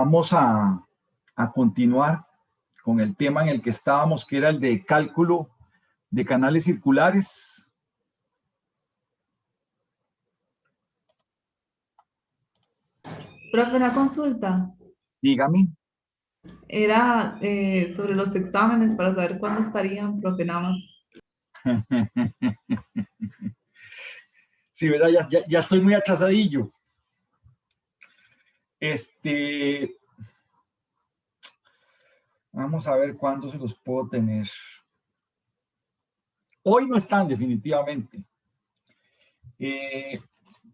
Vamos a continuar con el tema en el que estábamos, que era el de cálculo de canales circulares. Profe, una consulta. Dígame. Era sobre los exámenes para saber cuándo estarían, profe, nada más. Sí, ¿verdad? Ya estoy muy atrasadillo. Vamos a ver cuándo se los puedo tener. Hoy no están, definitivamente.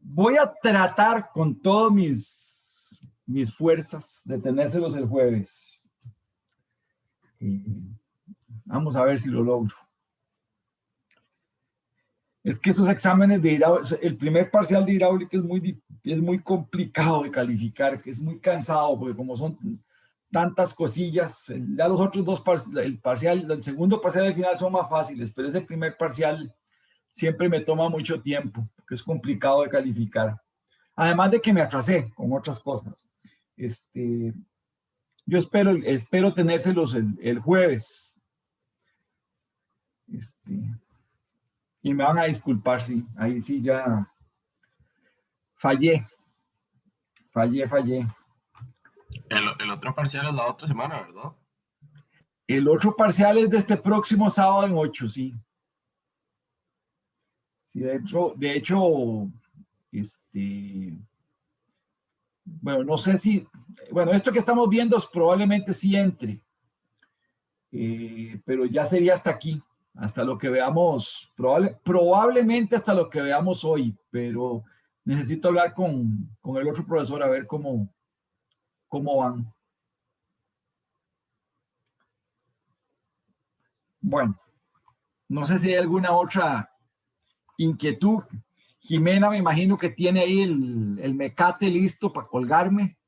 Voy a tratar con todas mis fuerzas de tenérselos el jueves. Vamos a ver si lo logro. Es que esos exámenes de hidráulica, el primer parcial de hidráulica es muy complicado de calificar, que es muy cansado, porque como son tantas cosillas, ya los otros dos, el segundo parcial al final son más fáciles, pero ese primer parcial siempre me toma mucho tiempo, porque es complicado de calificar. Además de que me atrasé con otras cosas. Yo espero tenérselos el jueves. Y me van a disculpar, sí. Ahí sí ya fallé. El otro parcial es la otra semana, ¿verdad? El otro parcial es de este próximo sábado en 8, sí. Sí, de hecho, bueno, no sé si, bueno, esto que estamos viendo es probablemente sí entre, pero ya sería hasta aquí, hasta lo que veamos, probablemente hasta lo que veamos hoy, pero necesito hablar con el otro profesor a ver cómo van. Bueno, no sé si hay alguna otra inquietud. Jimena, me imagino que tiene ahí el mecate listo para colgarme.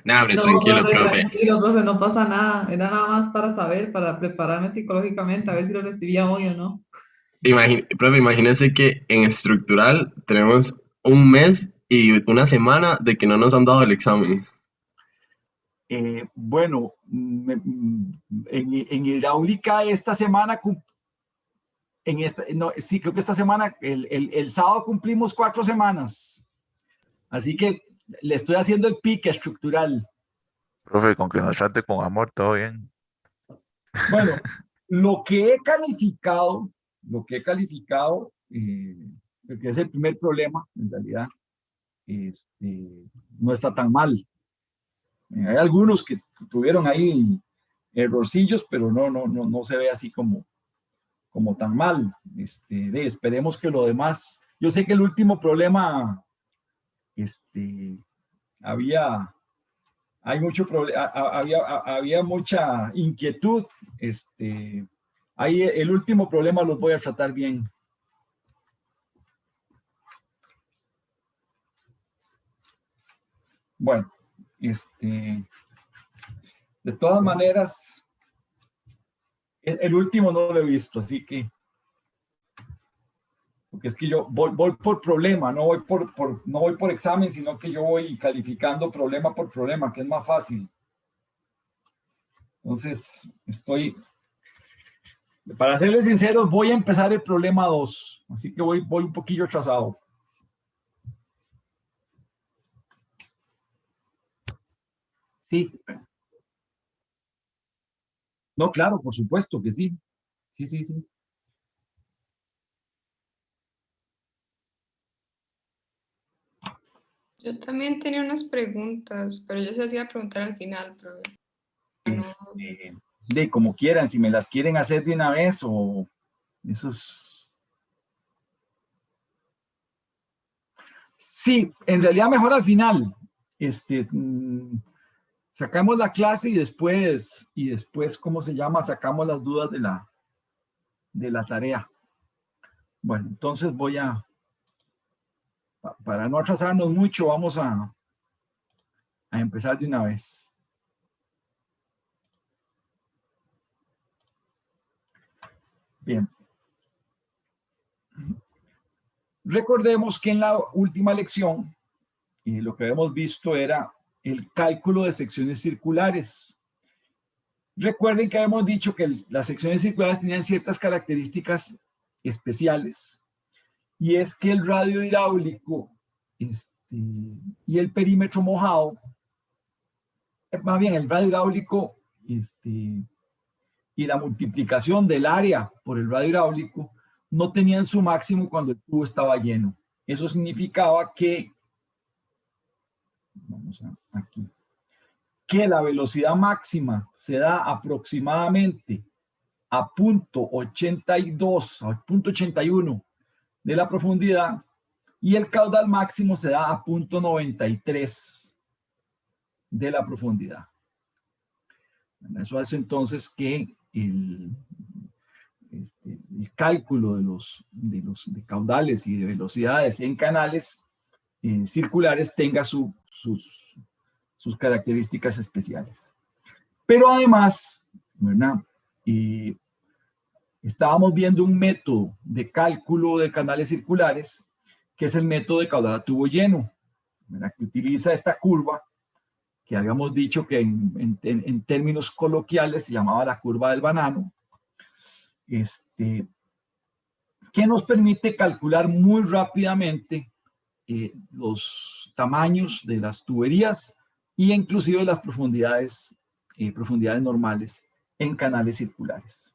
Nada, hombre, No, tranquilo, profe, profe. tranquilo, profe, no pasa nada. Era nada más para saber, para prepararme psicológicamente, a ver si lo recibía hoy o no. Profe, imagínense que en estructural tenemos un mes y una semana de que no nos han dado el examen. Bueno, en hidráulica esta semana, no, sí, creo que esta semana, el sábado cumplimos 4 semanas. Así que le estoy haciendo el pique estructural. Profe, con que nos trate con amor, todo bien. Bueno, lo que he calificado, que es el primer problema, en realidad, no está tan mal. Hay algunos que tuvieron ahí errorcillos, pero no se ve así como tan mal. Esperemos que lo demás. Yo sé que el último problema, había, había mucha inquietud. Ahí el último problema los voy a tratar bien. Bueno, de todas maneras, el último no lo he visto, así que, porque es que yo voy por problema, no voy por examen, sino que yo voy calificando problema por problema, que es más fácil. Entonces, para serles sinceros, voy a empezar el problema 2, así que voy un poquillo atrasado. Sí. No, claro, por supuesto que sí. Sí. Yo también tenía unas preguntas, pero yo se las iba a preguntar al final, pero no. De como quieran, si me las quieren hacer de una vez o esos. Sí, en realidad mejor al final. Sacamos la clase y después, ¿cómo se llama? Sacamos las dudas de la tarea. Bueno, entonces para no atrasarnos mucho, vamos a empezar de una vez. Bien. Recordemos que en la última lección, lo que habíamos visto era el cálculo de secciones circulares. Recuerden que habíamos dicho que las secciones circulares tenían ciertas características especiales, y es que el radio hidráulico y el perímetro mojado, más bien el radio hidráulico y la multiplicación del área por el radio hidráulico no tenían su máximo cuando el tubo estaba lleno. Eso significaba que, que la velocidad máxima se da aproximadamente a 0.82, a 0.81 de la profundidad, y el caudal máximo se da a 0.93 de la profundidad. Eso hace entonces que el cálculo de caudales y de velocidades en canales circulares tenga sus características especiales. Pero además, ¿verdad? Estábamos viendo un método de cálculo de canales circulares, que es el método de caudal a tubo lleno, ¿verdad? Que utiliza esta curva, que habíamos dicho que en términos coloquiales se llamaba la curva del banano, que nos permite calcular muy rápidamente los tamaños de las tuberías e inclusive las profundidades normales en canales circulares.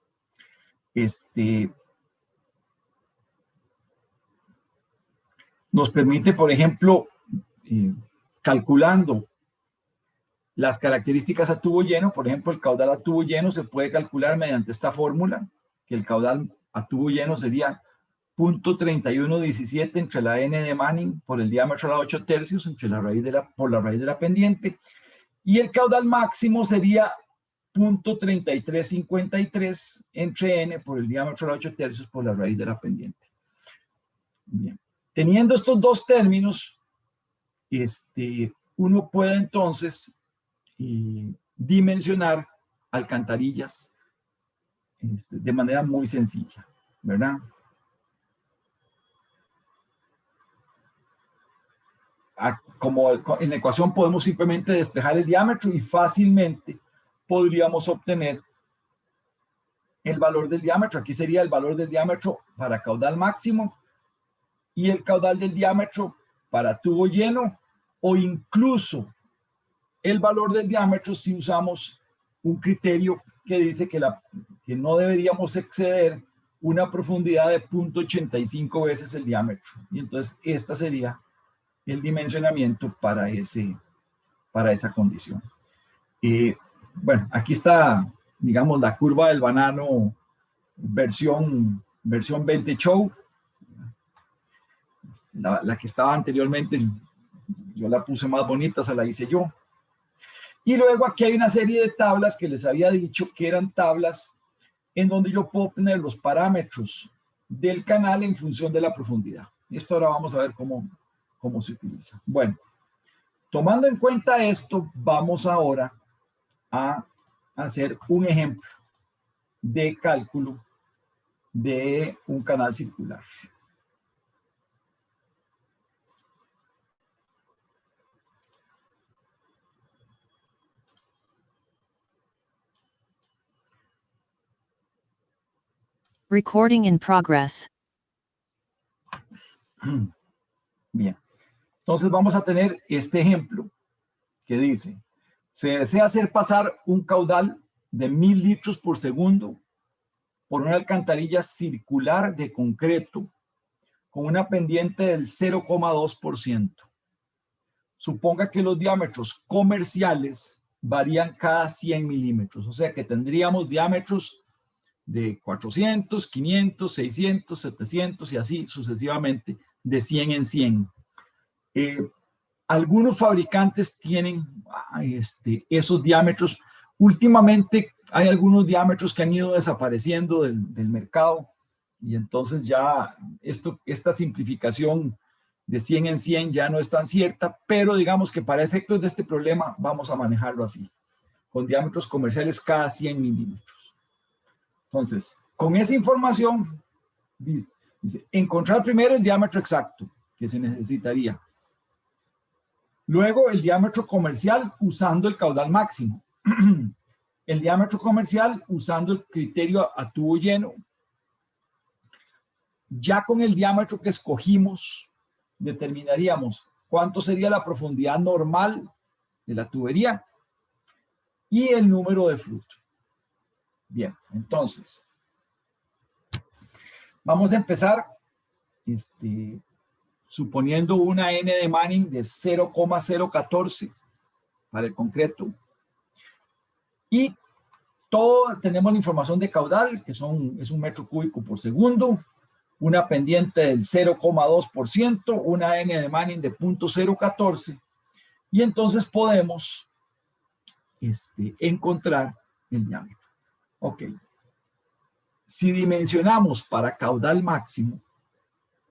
Nos permite, por ejemplo, calculando las características a tubo lleno, por ejemplo, el caudal a tubo lleno se puede calcular mediante esta fórmula, que el caudal a tubo lleno sería 0.3117 entre la n de Manning por el diámetro a la 8 tercios por la raíz de la pendiente, y el caudal máximo sería 0.3353 entre n por el diámetro a la 8 tercios por la raíz de la pendiente. Bien. Teniendo estos dos términos, uno puede entonces dimensionar alcantarillas de manera muy sencilla, ¿verdad? Como en la ecuación podemos simplemente despejar el diámetro y fácilmente podríamos obtener el valor del diámetro. Aquí sería el valor del diámetro para caudal máximo y el caudal del diámetro para tubo lleno, o incluso el valor del diámetro si usamos un criterio que dice que no deberíamos exceder una profundidad de 0.85 veces el diámetro. Y entonces esta sería el dimensionamiento para esa condición. Bueno, aquí está, digamos, la curva del banano versión 20 show. La que estaba anteriormente, yo la puse más bonita, se la hice yo. Y luego aquí hay una serie de tablas que les había dicho que eran tablas en donde yo puedo obtener los parámetros del canal en función de la profundidad. Esto ahora vamos a ver cómo se utiliza. Bueno, tomando en cuenta esto, vamos ahora a hacer un ejemplo de cálculo de un canal circular. Recording in progress. Bien, entonces vamos a tener este ejemplo que dice: se desea hacer pasar un caudal de 1000 litros por segundo por una alcantarilla circular de concreto con una pendiente del 0,2%. Suponga que los diámetros comerciales varían cada 100 milímetros, o sea que tendríamos diámetros de 400, 500, 600, 700 y así sucesivamente, de 100 en 100. Algunos fabricantes tienen esos diámetros. Últimamente hay algunos diámetros que han ido desapareciendo del mercado, y entonces ya esta simplificación de 100 en 100 ya no es tan cierta, pero digamos que para efectos de este problema vamos a manejarlo así, con diámetros comerciales cada 100 milímetros. Entonces, con esa información, dice, encontrar primero el diámetro exacto que se necesitaría. Luego, el diámetro comercial usando el caudal máximo. El diámetro comercial usando el criterio a tubo lleno. Ya con el diámetro que escogimos, determinaríamos cuánto sería la profundidad normal de la tubería y el número de fruto. Bien, entonces, vamos a empezar suponiendo una N de Manning de 0,014 para el concreto. Y tenemos la información de caudal, que es un metro cúbico por segundo, una pendiente del 0,2%, una N de Manning de 0.014, y entonces podemos encontrar el diámetro. Ok. Si dimensionamos para caudal máximo,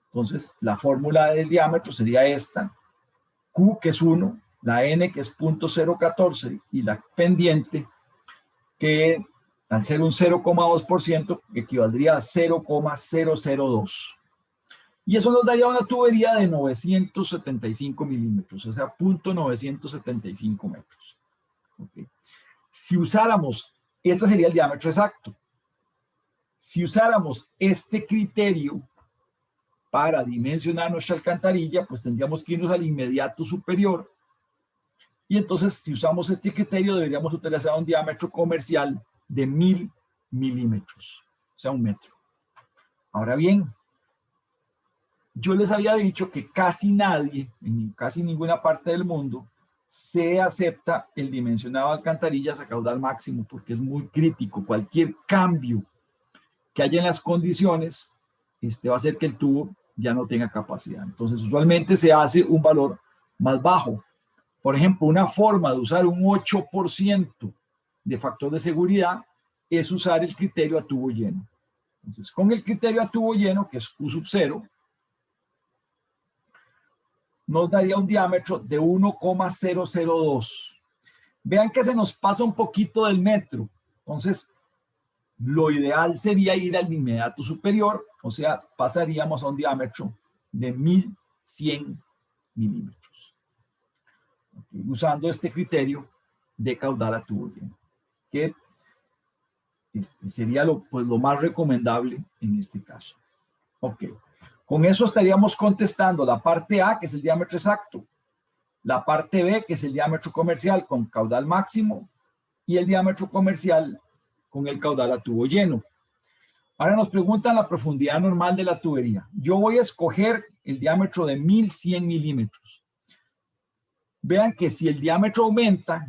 entonces la fórmula del diámetro sería esta: Q, que es 1, la N, que es 0.014, y la pendiente, que al ser un 0,2% equivaldría a 0,002. Y eso nos daría una tubería de 975 milímetros, o sea, 0.975 metros. Okay. Si usáramos, este sería el diámetro exacto. Si usáramos este criterio para dimensionar nuestra alcantarilla, pues tendríamos que irnos al inmediato superior. Y entonces, si usamos este criterio, deberíamos utilizar un diámetro comercial de 1000 milímetros, o sea, 1 metro. Ahora bien, yo les había dicho que casi nadie, en casi ninguna parte del mundo, se acepta el dimensionado de alcantarillas a caudal máximo, porque es muy crítico. Cualquier cambio que haya en las condiciones va a hacer que el tubo ya no tenga capacidad. Entonces, usualmente se hace un valor más bajo. Por ejemplo, una forma de usar un 8% de factor de seguridad es usar el criterio a tubo lleno. Entonces, con el criterio a tubo lleno, que es Q sub 0, nos daría un diámetro de 1,002. Vean que se nos pasa un poquito del metro. Entonces, lo ideal sería ir al inmediato superior, o sea, pasaríamos a un diámetro de 1100 milímetros. Okay, usando este criterio de caudal a tubo lleno, que sería lo más recomendable en este caso. Ok, con eso estaríamos contestando la parte A, que es el diámetro exacto, la parte B, que es el diámetro comercial con caudal máximo, y el diámetro comercial con el caudal a tubo lleno. Ahora nos preguntan la profundidad normal de la tubería. Yo voy a escoger el diámetro de 1100 milímetros. Vean que si el diámetro aumenta,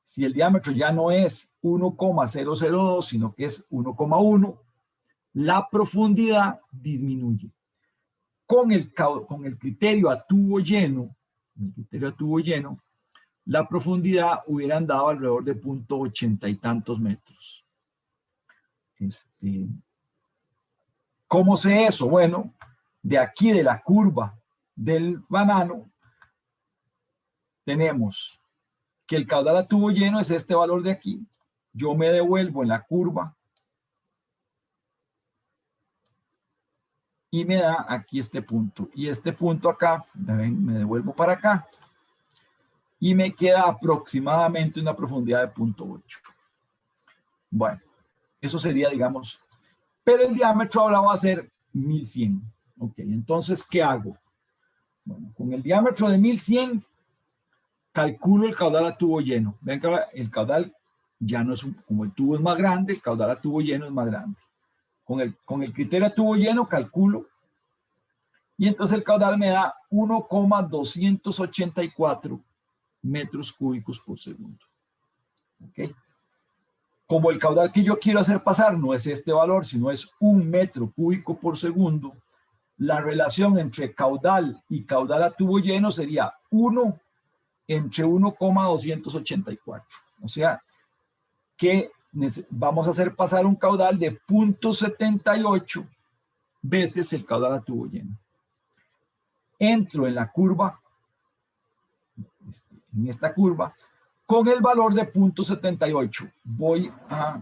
si el diámetro ya no es 1,002, sino que es 1,1, la profundidad disminuye. Con el criterio a tubo lleno, la profundidad hubiera andado alrededor de 0.80 y tantos metros. ¿Cómo sé eso? Bueno, de aquí de la curva del banano, tenemos que el caudal a tubo lleno es este valor de aquí. Yo me devuelvo en la curva y me da aquí este punto. Y este punto acá, me devuelvo para acá y me queda aproximadamente una profundidad de 0.8. Bueno, eso sería, digamos, pero el diámetro ahora va a ser 1100. Ok, entonces, ¿qué hago? Bueno, con el diámetro de 1100, calculo el caudal a tubo lleno. Ven que ahora el caudal ya no es, como el tubo es más grande, el caudal a tubo lleno es más grande. Con el criterio a tubo lleno calculo, y entonces el caudal me da 1,284 metros cúbicos por segundo. ¿Ok? Como el caudal que yo quiero hacer pasar no es este valor, sino es 1 metro cúbico por segundo, la relación entre caudal y caudal a tubo lleno sería 1 entre 1,284. O sea, que vamos a hacer pasar un caudal de 0.78 veces el caudal a tubo lleno. Entro en la curva, en esta curva, con el valor de 0.78. Voy a...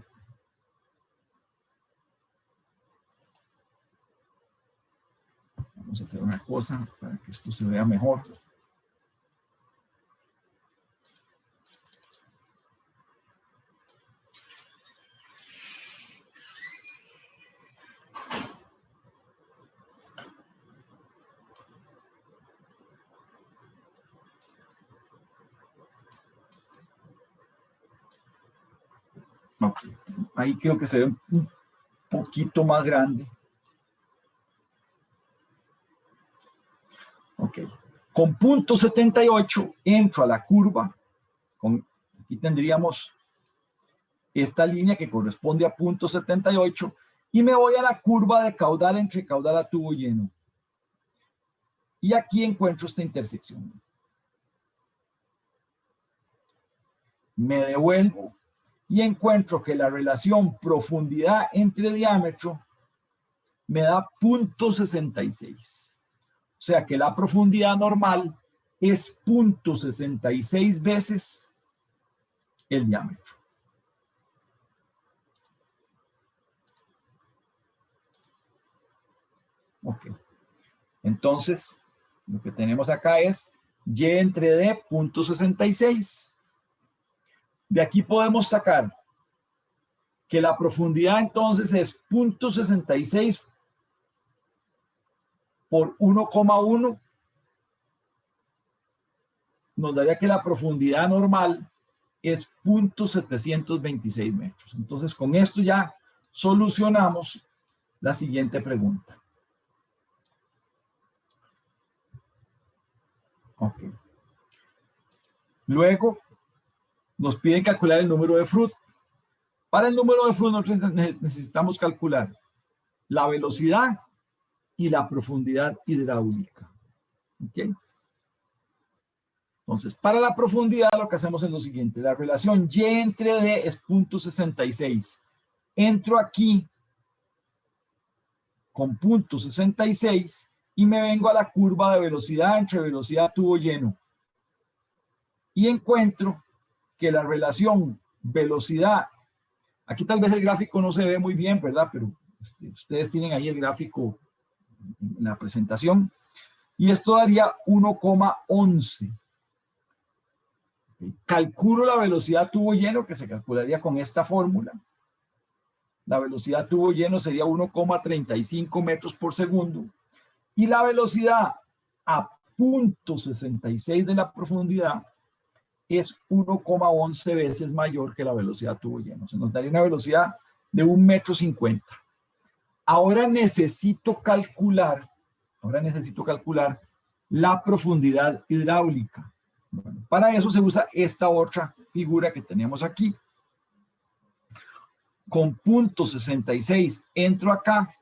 Vamos a hacer una cosa para que esto se vea mejor. Ok, ahí creo que se ve un poquito más grande. Ok, con punto 78 entro a la curva. Aquí tendríamos esta línea que corresponde a punto 78 y me voy a la curva de caudal entre caudal a tubo lleno. Y aquí encuentro esta intersección. Me devuelvo y encuentro que la relación profundidad entre diámetro me da 0.66. O sea que la profundidad normal es 0.66 veces el diámetro. Ok. Entonces, lo que tenemos acá es y entre d 0.66. De aquí podemos sacar que la profundidad entonces es 0.66 por 1,1. Nos daría que la profundidad normal es 0.726 metros. Entonces, con esto ya solucionamos la siguiente pregunta. Ok. Luego, nos piden calcular el número de Froude. Para el número de Froude nosotros necesitamos calcular la velocidad y la profundidad hidráulica. ¿Ok? Entonces, para la profundidad lo que hacemos es lo siguiente. La relación y entre d es 0.66. Entro aquí con 0.66 y me vengo a la curva de velocidad entre velocidad tubo lleno. Y encuentro que la relación velocidad, aquí tal vez el gráfico no se ve muy bien, ¿verdad? Pero ustedes tienen ahí el gráfico en la presentación. Y esto daría 1,11. Calculo la velocidad tubo lleno, que se calcularía con esta fórmula. La velocidad tubo lleno sería 1,35 metros por segundo. Y la velocidad a 0.66 de la profundidad es 1,11 veces mayor que la velocidad tubo lleno. Se nos daría una velocidad de 1,50 m. Ahora necesito calcular la profundidad hidráulica. Bueno, para eso se usa esta otra figura que tenemos aquí. Con 0.66 entro acá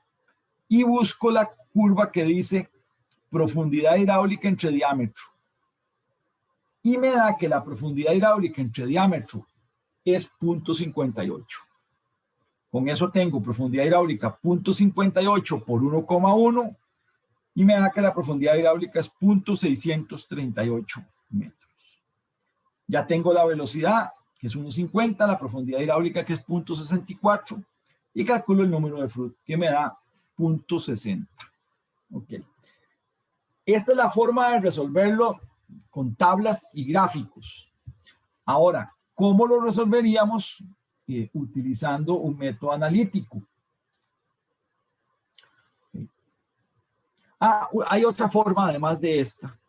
y busco la curva que dice profundidad hidráulica entre diámetro. Y me da que la profundidad hidráulica entre diámetro es 0.58. Con eso tengo profundidad hidráulica 0.58 por 1,1 y me da que la profundidad hidráulica es 0.638 metros. Ya tengo la velocidad, que es 1,50, la profundidad hidráulica, que es 0.64, y calculo el número de Froude, que me da 0.60. Ok. Esta es la forma de resolverlo con tablas y gráficos. Ahora, ¿cómo lo resolveríamos? Utilizando un método analítico. Hay otra forma, además de esta,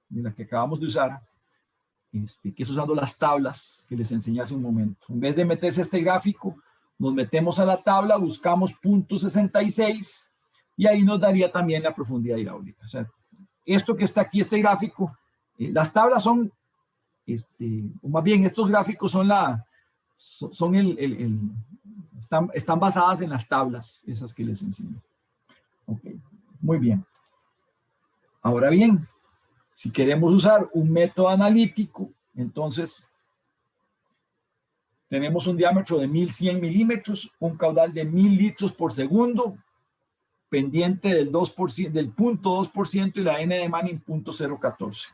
de la que acabamos de usar, que es usando las tablas que les enseñé hace un momento. En vez de meterse este gráfico, nos metemos a la tabla, buscamos 0.66 y ahí nos daría también la profundidad hidráulica. O sea, esto que está aquí, este gráfico, las tablas son, o más bien estos gráficos son están basadas en las tablas, esas que les enseñé. Ok, muy bien. Ahora bien, si queremos usar un método analítico, entonces tenemos un diámetro de 1100 milímetros, un caudal de 1000 litros por segundo, pendiente del 0.2% y la n de Manning 0.014.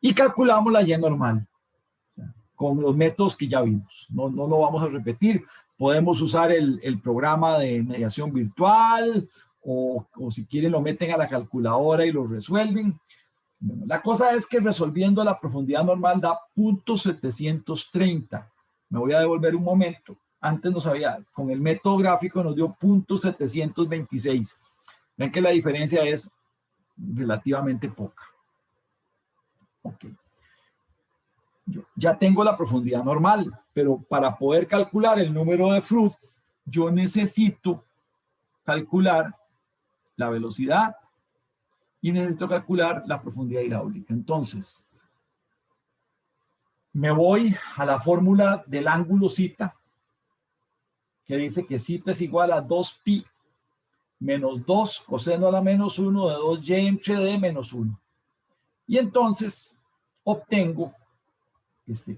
Y calculamos la y normal, o sea, con los métodos que ya vimos. No lo vamos a repetir. Podemos usar el programa de mediación virtual, o si quieren lo meten a la calculadora y lo resuelven. Bueno, la cosa es que resolviendo la profundidad normal da 0.730. Me voy a devolver un momento. Antes nos había, con el método gráfico nos dio 0.726. Ven que la diferencia es relativamente poca. Ok. Yo ya tengo la profundidad normal, pero para poder calcular el número de Froude, yo necesito calcular la velocidad y necesito calcular la profundidad hidráulica. Entonces, me voy a la fórmula del ángulo zeta, que dice que zeta es igual a 2pi menos 2 coseno a la menos 1 de 2y entre d menos 1. Y entonces obtengo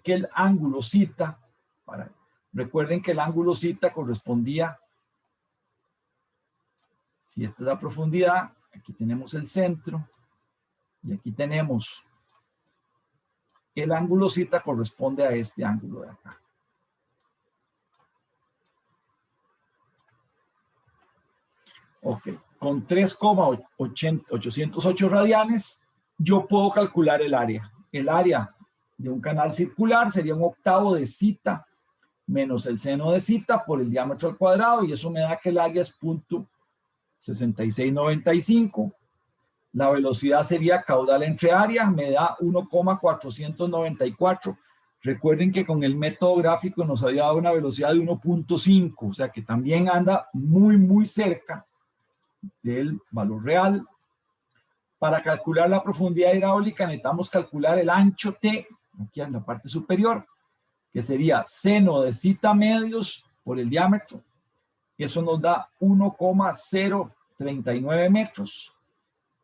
que el ángulo zeta, recuerden que el ángulo zeta correspondía, si esta es la profundidad, aquí tenemos el centro, y aquí tenemos el ángulo zeta corresponde a este ángulo de acá. Ok, con 3,808 radianes, yo puedo calcular el área. El área de un canal circular sería 1/8 de zeta menos el seno de zeta por el diámetro al cuadrado, y eso me da que el área es 0.6695. La velocidad sería caudal entre área, me da 1,494. Recuerden que con el método gráfico nos había dado una velocidad de 1.5, o sea que también anda muy, muy cerca del valor real. Para calcular la profundidad hidráulica necesitamos calcular el ancho T, aquí en la parte superior, que sería seno de zeta medios por el diámetro. Eso nos da 1,039 metros.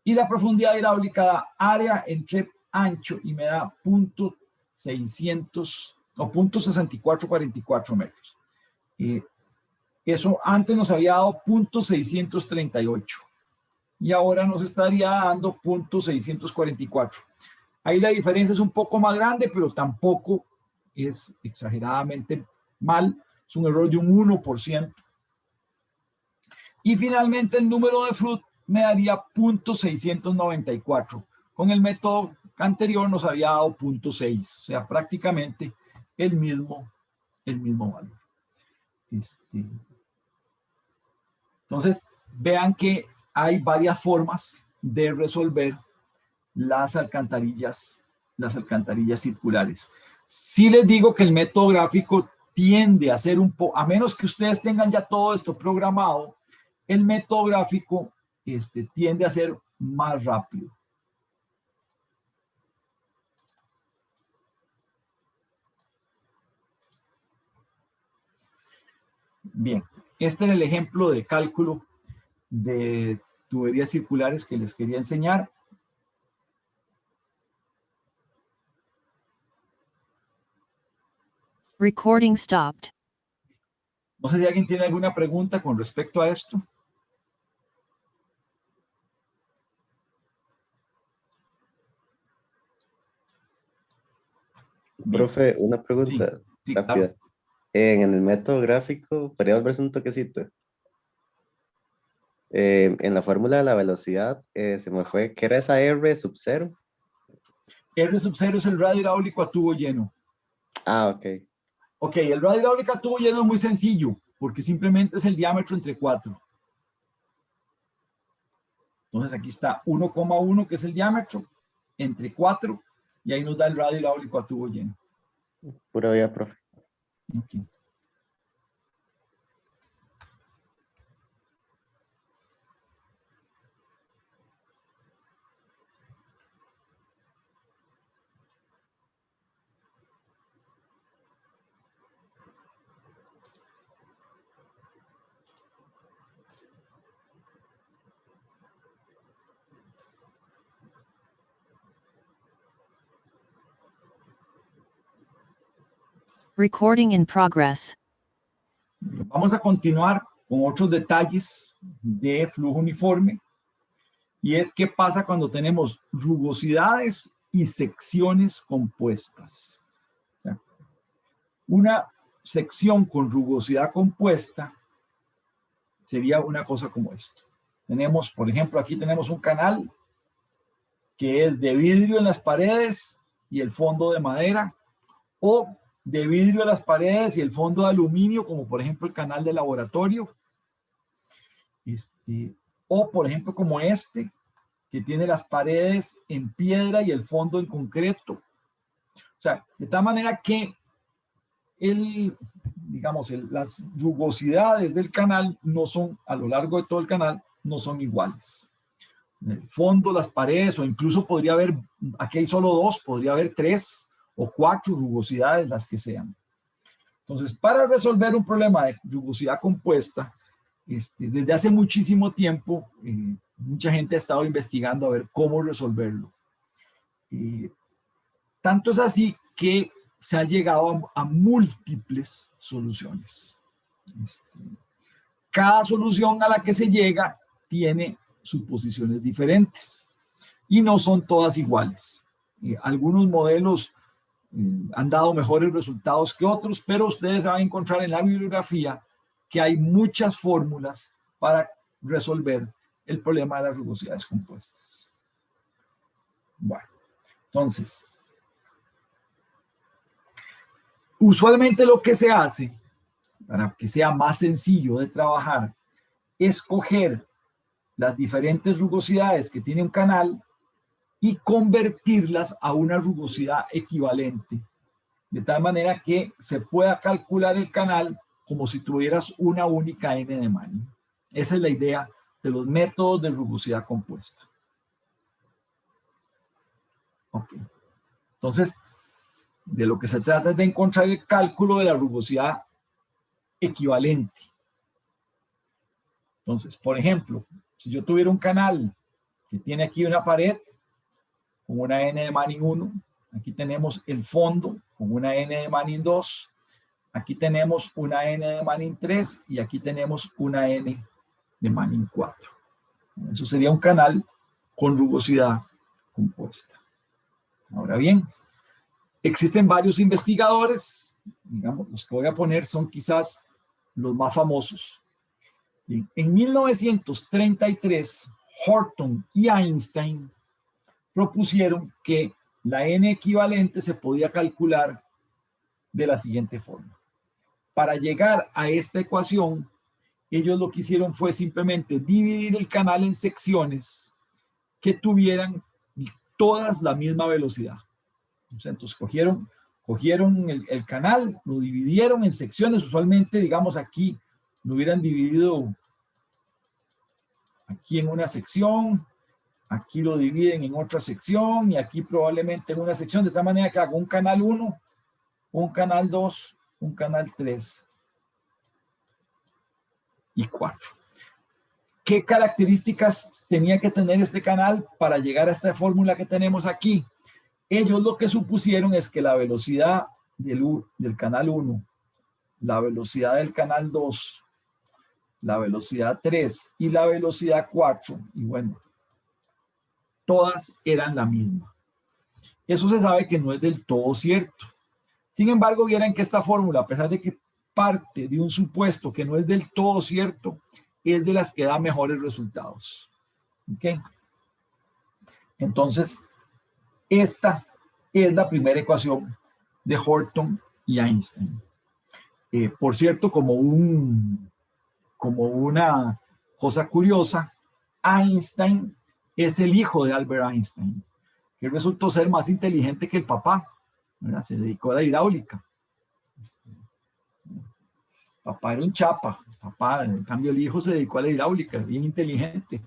Y la profundidad hidráulica da área entre ancho y me da 0.6444 metros. Eso antes nos había dado 0.638 y ahora nos estaría dando 0.644. Ahí la diferencia es un poco más grande, pero tampoco es exageradamente mal. Es un error de un 1%. Y finalmente el número de Froude me daría 0.694. Con el método anterior nos había dado 0.6, o sea, prácticamente el mismo valor. Entonces, vean que hay varias formas de resolver las alcantarillas circulares. Sí les digo que el método gráfico tiende a ser un poco, a menos que ustedes tengan ya todo esto programado, el método gráfico tiende a ser más rápido. Bien, este era el ejemplo de cálculo de tuberías circulares que les quería enseñar. Recording stopped. No sé si alguien tiene alguna pregunta con respecto a esto. Profe, una pregunta Sí, rápida. claro. En el método gráfico, podría volverse un toquecito. En la fórmula de la velocidad, se me fue, ¿qué era esa R sub 0? R sub 0 es el radio hidráulico a tubo lleno. Ah, ok. Ok, el radio hidráulico a tubo lleno es muy sencillo, porque simplemente es el diámetro entre 4. Entonces aquí está 1,1, que es el diámetro, entre 4, y ahí nos da el radio hidráulico a tubo lleno. Pura vida, profe. Okay. Recording in progress. Vamos a continuar con otros detalles de flujo uniforme, y es qué pasa cuando tenemos rugosidades y secciones compuestas. O sea, una sección con rugosidad compuesta sería una cosa como esto. Tenemos, por ejemplo, aquí tenemos un canal que es de vidrio en las paredes y el fondo de madera, o de vidrio en las paredes y el fondo de aluminio, como por ejemplo el canal de laboratorio, o por ejemplo como este, que tiene las paredes en piedra y el fondo en concreto. O sea, de tal manera que las rugosidades del canal no son, a lo largo de todo el canal, no son iguales. En el fondo, las paredes, o incluso podría haber, aquí hay solo 2, podría haber 3 o 4 rugosidades, las que sean. Entonces, para resolver un problema de rugosidad compuesta, desde hace muchísimo tiempo, mucha gente ha estado investigando a ver cómo resolverlo. Tanto es así que se ha llegado a múltiples soluciones. Cada solución a la que se llega tiene suposiciones diferentes y no son todas iguales. Algunos modelos han dado mejores resultados que otros, pero ustedes van a encontrar en la bibliografía que hay muchas fórmulas para resolver el problema de las rugosidades compuestas. Bueno, entonces, usualmente lo que se hace, para que sea más sencillo de trabajar, es coger las diferentes rugosidades que tiene un canal y convertirlas a una rugosidad equivalente, de tal manera que se pueda calcular el canal como si tuvieras una única n de Manning. Esa es la idea de los métodos de rugosidad compuesta. Ok. Entonces, de lo que se trata es de encontrar el cálculo de la rugosidad equivalente. Entonces, por ejemplo, si yo tuviera un canal que tiene aquí una pared con una n de Manning 1, aquí tenemos el fondo con una n de Manning 2, aquí tenemos una n de Manning 3 y aquí tenemos una n de Manning 4. Eso sería un canal con rugosidad compuesta. Ahora bien, existen varios investigadores, digamos, los que voy a poner son quizás los más famosos. En 1933, Horton y Einstein propusieron que la n equivalente se podía calcular de la siguiente forma. Para llegar a esta ecuación, ellos lo que hicieron fue simplemente dividir el canal en secciones que tuvieran todas la misma velocidad. Entonces cogieron el canal, lo dividieron en secciones, usualmente, digamos, aquí lo hubieran dividido aquí en una sección, aquí lo dividen en otra sección y aquí probablemente en una sección, de tal manera que hago un canal 1, un canal 2, un canal 3 y 4. ¿Qué características tenía que tener este canal para llegar a esta fórmula que tenemos aquí? Ellos lo que supusieron es que la velocidad del canal 1, la velocidad del canal 2, la velocidad 3 y la velocidad 4, y bueno, todas eran la misma. Eso se sabe que no es del todo cierto. Sin embargo, vieran que esta fórmula, a pesar de que parte de un supuesto que no es del todo cierto, es de las que da mejores resultados. ¿Ok? Entonces, esta es la primera ecuación de Horton y Einstein. Por cierto, como una cosa curiosa, Einstein es el hijo de Albert Einstein, que resultó ser más inteligente que el papá, ¿verdad? Se dedicó a la hidráulica. Papá era un chapa, papá, en cambio el hijo se dedicó a la hidráulica, bien inteligente.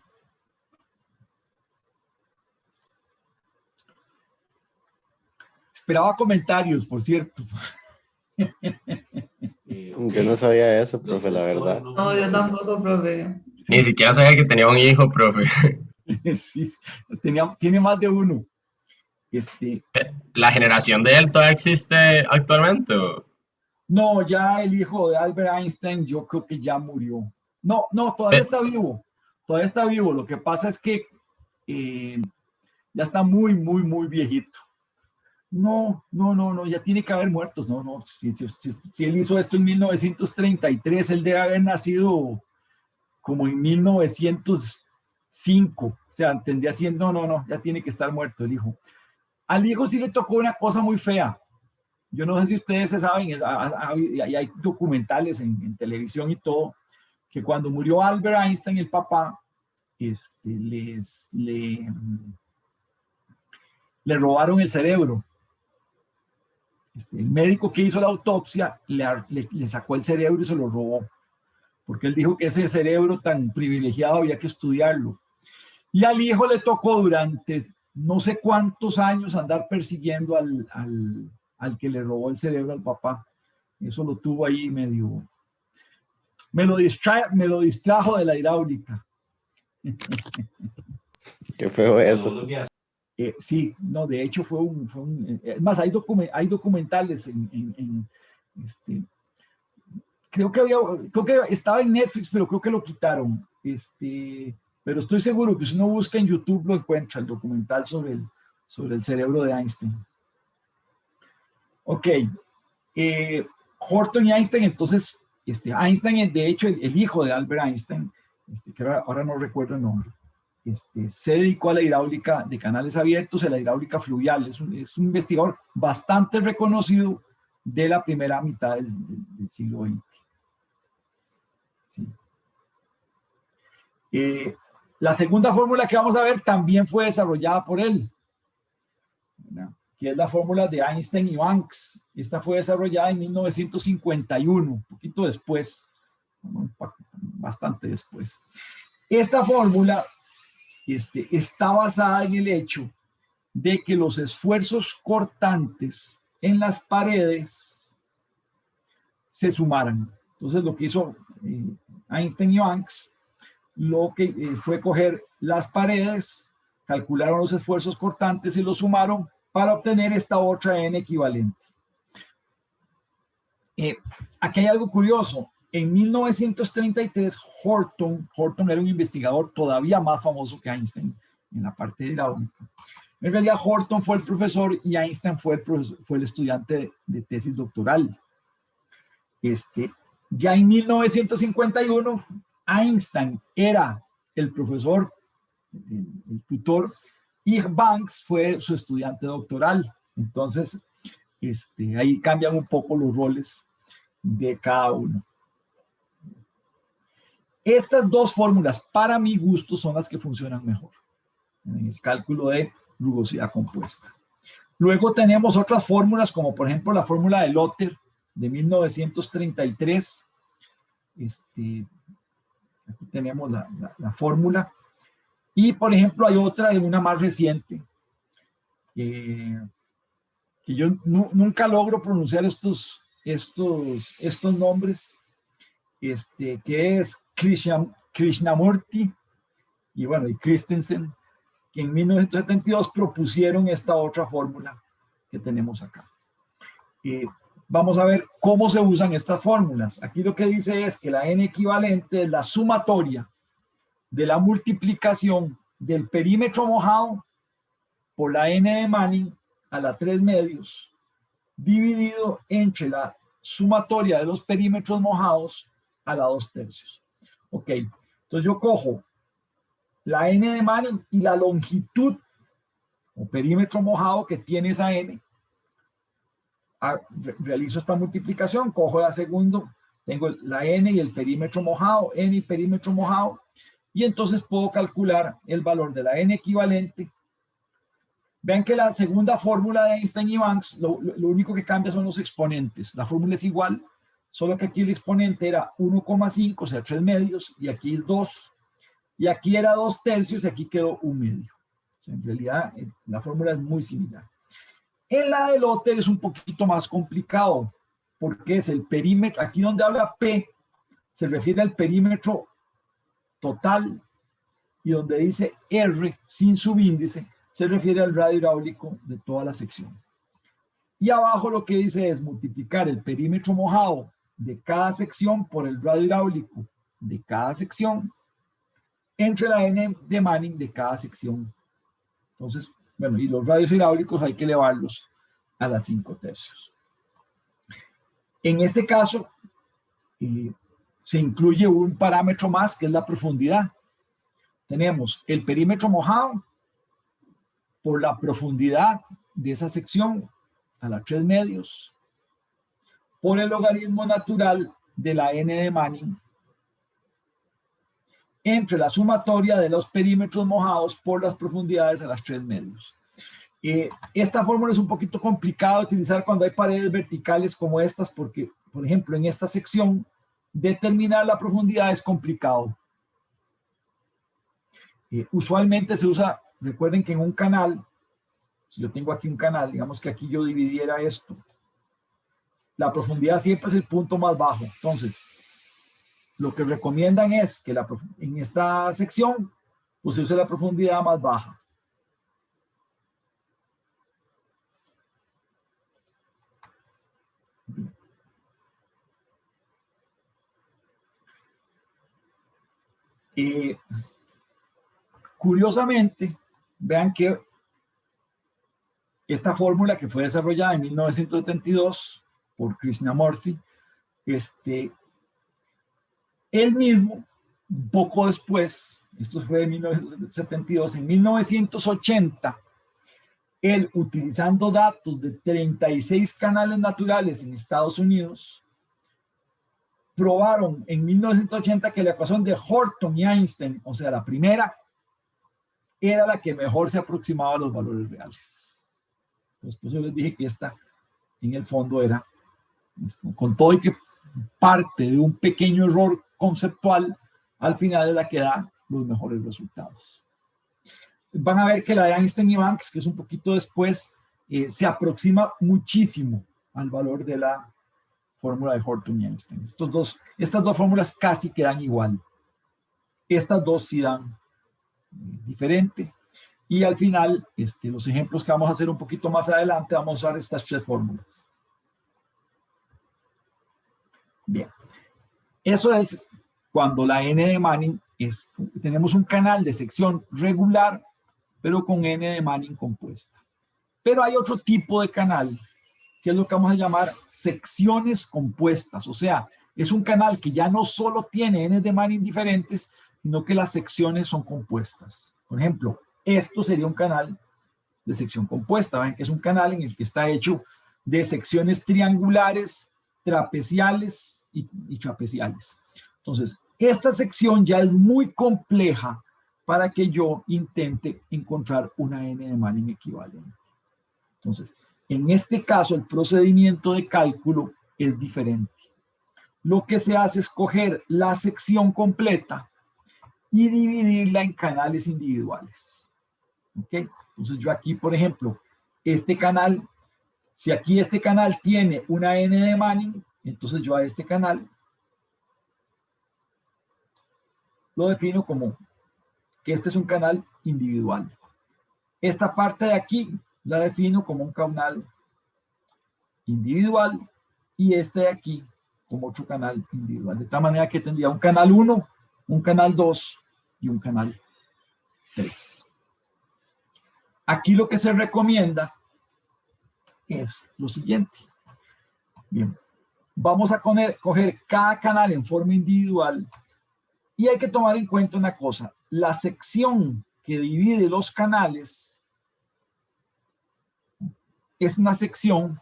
Esperaba comentarios, por cierto. Yo no sabía eso, profe, la verdad. No, yo tampoco, profe. Ni siquiera sabía que tenía un hijo, profe. Sí, tiene más de uno. ¿La generación de él todavía existe actualmente? No, ya el hijo de Albert Einstein, yo creo que ya murió. No, todavía está vivo. Todavía está vivo. Lo que pasa es que ya está muy, muy, muy viejito. No, ya tiene que haber muertos. No. Si él hizo esto en 1933, él debe haber nacido como en 1900, 5. O sea, tendría siendo, no, ya tiene que estar muerto el hijo. Al hijo sí le tocó una cosa muy fea. Yo no sé si ustedes se saben, y hay documentales en televisión y todo, que cuando murió Albert Einstein, el papá, le robaron el cerebro. El médico que hizo la autopsia le sacó el cerebro y se lo robó, porque él dijo que ese cerebro tan privilegiado había que estudiarlo. Y al hijo le tocó durante no sé cuántos años andar persiguiendo al que le robó el cerebro al papá. Eso lo tuvo ahí medio... Me lo distrajo de la hidráulica. Qué feo eso. Sí, no, de hecho es más, hay documentales creo que estaba en Netflix, pero creo que lo quitaron. Pero estoy seguro que si uno busca en YouTube lo encuentra, el documental sobre el cerebro de Einstein. Ok. Horton y Einstein, entonces, Einstein, de hecho, el hijo de Albert Einstein, que ahora no recuerdo el nombre, se dedicó a la hidráulica de canales abiertos, a la hidráulica fluvial. Es un investigador bastante reconocido de la primera mitad del siglo XX. Sí. La segunda fórmula que vamos a ver también fue desarrollada por él, ¿verdad? Que es la fórmula de Einstein y Banks. Esta fue desarrollada en 1951, un poquito después, bastante después. Esta fórmula está basada en el hecho de que los esfuerzos cortantes en las paredes se sumaran. Entonces, lo que hizo Einstein y Banks, lo que fue coger las paredes, calcularon los esfuerzos cortantes y los sumaron para obtener esta otra n equivalente. Aquí hay algo curioso. En 1933, Horton era un investigador todavía más famoso que Einstein en la parte hidráulica. En realidad, Horton fue el profesor y Einstein fue el estudiante de tesis doctoral. Ya en 1951, Einstein era el profesor, el tutor, y Banks fue su estudiante doctoral. Entonces, ahí cambian un poco los roles de cada uno. Estas dos fórmulas, para mi gusto, son las que funcionan mejor en el cálculo de rugosidad compuesta. Luego tenemos otras fórmulas, como por ejemplo la fórmula de Lotter de 1933. Aquí tenemos la fórmula. Y por ejemplo hay otra de una más reciente, que yo nunca logro pronunciar estos nombres, que es Krishnamurti y bueno, y Christensen, que en 1972 propusieron esta otra fórmula que tenemos acá. Vamos a ver cómo se usan estas fórmulas. Aquí lo que dice es que la n equivalente es la sumatoria de la multiplicación del perímetro mojado por la n de Manning a la 3 medios, dividido entre la sumatoria de los perímetros mojados a la 2 tercios. Ok, entonces yo cojo la n de Manning y la longitud o perímetro mojado que tiene esa n. Realizo esta multiplicación, cojo la segunda, tengo la n y el perímetro mojado, n y perímetro mojado, y entonces puedo calcular el valor de la n equivalente. Vean que la segunda fórmula de Einstein y Banks, lo único que cambia son los exponentes. La fórmula es igual, solo que aquí el exponente era 1,5, o sea, 3 medios, y aquí es 2. Y aquí era 2 tercios y aquí quedó 1 medio. O sea, en realidad, la fórmula es muy similar. En la de Lotter es un poquito más complicado, porque es el perímetro, aquí donde habla P, se refiere al perímetro total, y donde dice R, sin subíndice, se refiere al radio hidráulico de toda la sección. Y abajo lo que dice es multiplicar el perímetro mojado de cada sección por el radio hidráulico de cada sección entre la n de Manning de cada sección. Entonces, bueno, y los radios hidráulicos hay que elevarlos a las 5 tercios. En este caso, se incluye un parámetro más, que es la profundidad. tenemos el perímetro mojado por la profundidad de esa sección a la 3 medios, por el logaritmo natural de la n de Manning, entre la sumatoria de los perímetros mojados por las profundidades a las 3 medios. Esta fórmula es un poquito complicada de utilizar cuando hay paredes verticales como estas, porque, por ejemplo, en esta sección, determinar la profundidad es complicado. Usualmente se usa, recuerden que en un canal, si yo tengo aquí un canal, digamos que aquí yo dividiera esto, la profundidad siempre es el punto más bajo. Entonces, lo que recomiendan es que en esta sección, pues se use la profundidad más baja. Curiosamente, vean que esta fórmula que fue desarrollada en 1972 por Krishnamurti, él mismo, un poco después, esto fue en 1972, en 1980, él utilizando datos de 36 canales naturales en Estados Unidos, probaron en 1980 que la ecuación de Horton y Einstein, o sea, la primera, era la que mejor se aproximaba a los valores reales. Entonces, por eso les dije que esta, en el fondo, era, con todo y que parte de un pequeño error conceptual, al final es la que da los mejores resultados. Van a ver que la de Einstein y Banks, que es un poquito después, se aproxima muchísimo al valor de la fórmula de Horton y Einstein. Estas dos fórmulas casi quedan igual. Estas dos sí dan diferente. Y al final, los ejemplos que vamos a hacer un poquito más adelante, vamos a usar estas 3 fórmulas. Bien. Eso es cuando la n de Manning tenemos un canal de sección regular, pero con n de Manning compuesta. Pero hay otro tipo de canal, que es lo que vamos a llamar secciones compuestas. O sea, es un canal que ya no solo tiene n de Manning diferentes, sino que las secciones son compuestas. Por ejemplo, esto sería un canal de sección compuesta. Ven que es un canal en el que está hecho de secciones triangulares, trapeciales y trapeciales. Entonces, esta sección ya es muy compleja para que yo intente encontrar una n de Manning equivalente. Entonces, en este caso, el procedimiento de cálculo es diferente. Lo que se hace es coger la sección completa y dividirla en canales individuales. ¿Ok? Entonces, yo aquí, por ejemplo, este canal, si aquí este canal tiene una n de Manning, entonces yo a este canal lo defino como que este es un canal individual. Esta parte de aquí la defino como un canal individual y este de aquí como otro canal individual. De tal manera que tendría un canal 1, un canal 2 y un canal 3. Aquí lo que se recomienda es lo siguiente. Bien, vamos a coger cada canal en forma individual y hay que tomar en cuenta una cosa. La sección que divide los canales es una sección,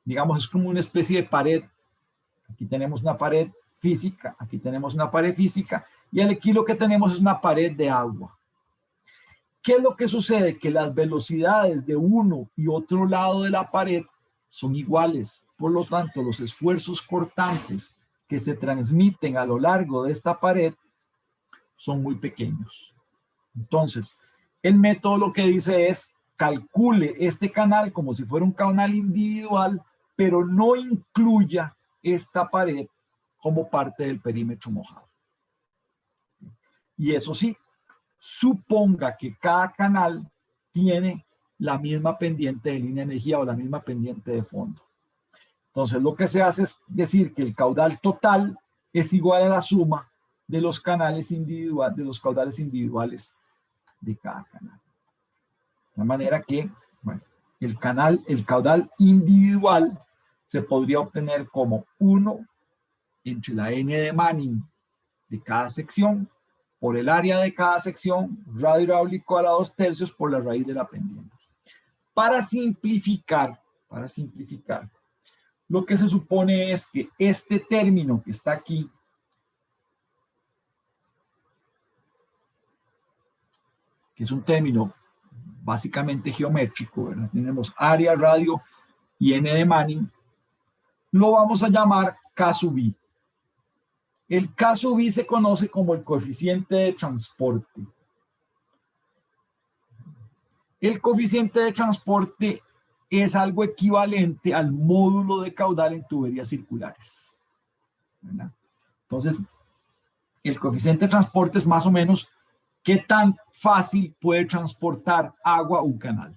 digamos, es como una especie de pared. Aquí tenemos una pared física, aquí tenemos una pared física y aquí lo que tenemos es una pared de agua. ¿Qué es lo que sucede? Que las velocidades de uno y otro lado de la pared son iguales. Por lo tanto, los esfuerzos cortantes que se transmiten a lo largo de esta pared son muy pequeños. Entonces, el método lo que dice es calcule este canal como si fuera un canal individual, pero no incluya esta pared como parte del perímetro mojado. Y eso sí, suponga que cada canal tiene la misma pendiente de línea de energía o la misma pendiente de fondo. Entonces, lo que se hace es decir que el caudal total es igual a la suma de los canales individuales, de los caudales individuales de cada canal. De manera que, bueno, el caudal individual se podría obtener como 1 entre la n de Manning de cada sección por el área de cada sección, radio hidráulico a la 2/3 por la raíz de la pendiente. Para simplificar, lo que se supone es que este término que está aquí, que es un término básicamente geométrico, ¿verdad? Tenemos área, radio y n de Manning, lo vamos a llamar K sub i. El K sub i se conoce como el coeficiente de transporte. El coeficiente de transporte es algo equivalente al módulo de caudal en tuberías circulares, ¿verdad? Entonces, el coeficiente de transporte es más o menos qué tan fácil puede transportar agua un canal.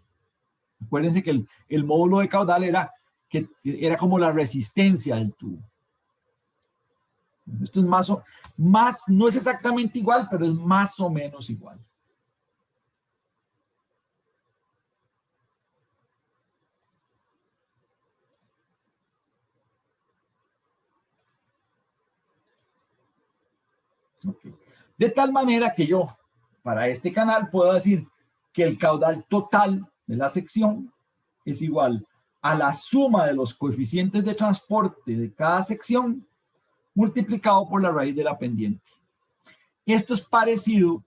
Acuérdense que el módulo de caudal era como la resistencia del tubo. Esto es no es exactamente igual, pero es más o menos igual. Okay. De tal manera que yo, para este canal, puedo decir que el caudal total de la sección es igual a la suma de los coeficientes de transporte de cada sección multiplicado por la raíz de la pendiente. Esto es parecido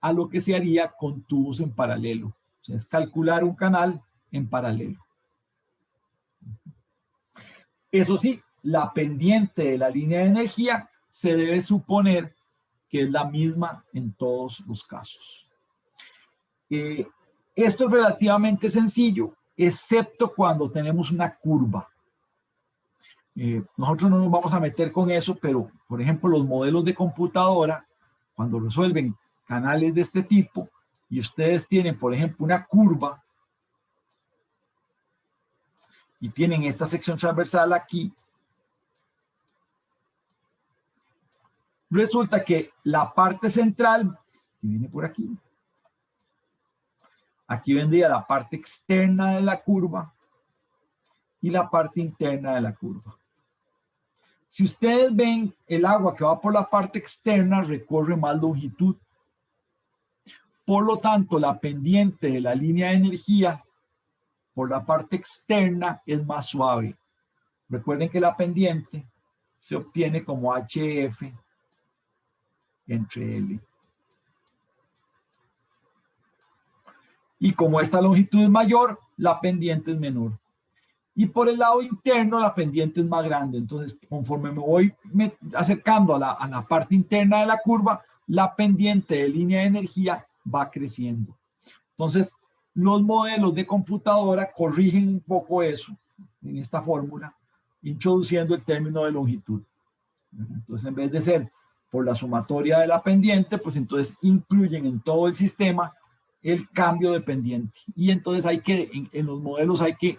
a lo que se haría con tubos en paralelo. O sea, es calcular un canal en paralelo. Eso sí, la pendiente de la línea de energía se debe suponer que es la misma en todos los casos. Esto es relativamente sencillo, excepto cuando tenemos una curva. Nosotros no nos vamos a meter con eso, pero, por ejemplo, los modelos de computadora, cuando resuelven canales de este tipo, y ustedes tienen, por ejemplo, una curva, y tienen esta sección transversal aquí, resulta que la parte central, que viene por aquí, aquí vendría la parte externa de la curva y la parte interna de la curva. Si ustedes ven, el agua que va por la parte externa recorre más longitud. Por lo tanto, la pendiente de la línea de energía por la parte externa es más suave. Recuerden que la pendiente se obtiene como HF entre L. Y como esta longitud es mayor, la pendiente es menor. Y por el lado interno, la pendiente es más grande. Entonces, conforme me voy acercando a la parte interna de la curva, la pendiente de línea de energía va creciendo. Entonces, los modelos de computadora corrigen un poco eso en esta fórmula, introduciendo el término de longitud. Entonces, en vez de ser por la sumatoria de la pendiente, pues entonces incluyen en todo el sistema el cambio de pendiente. Y entonces en los modelos hay que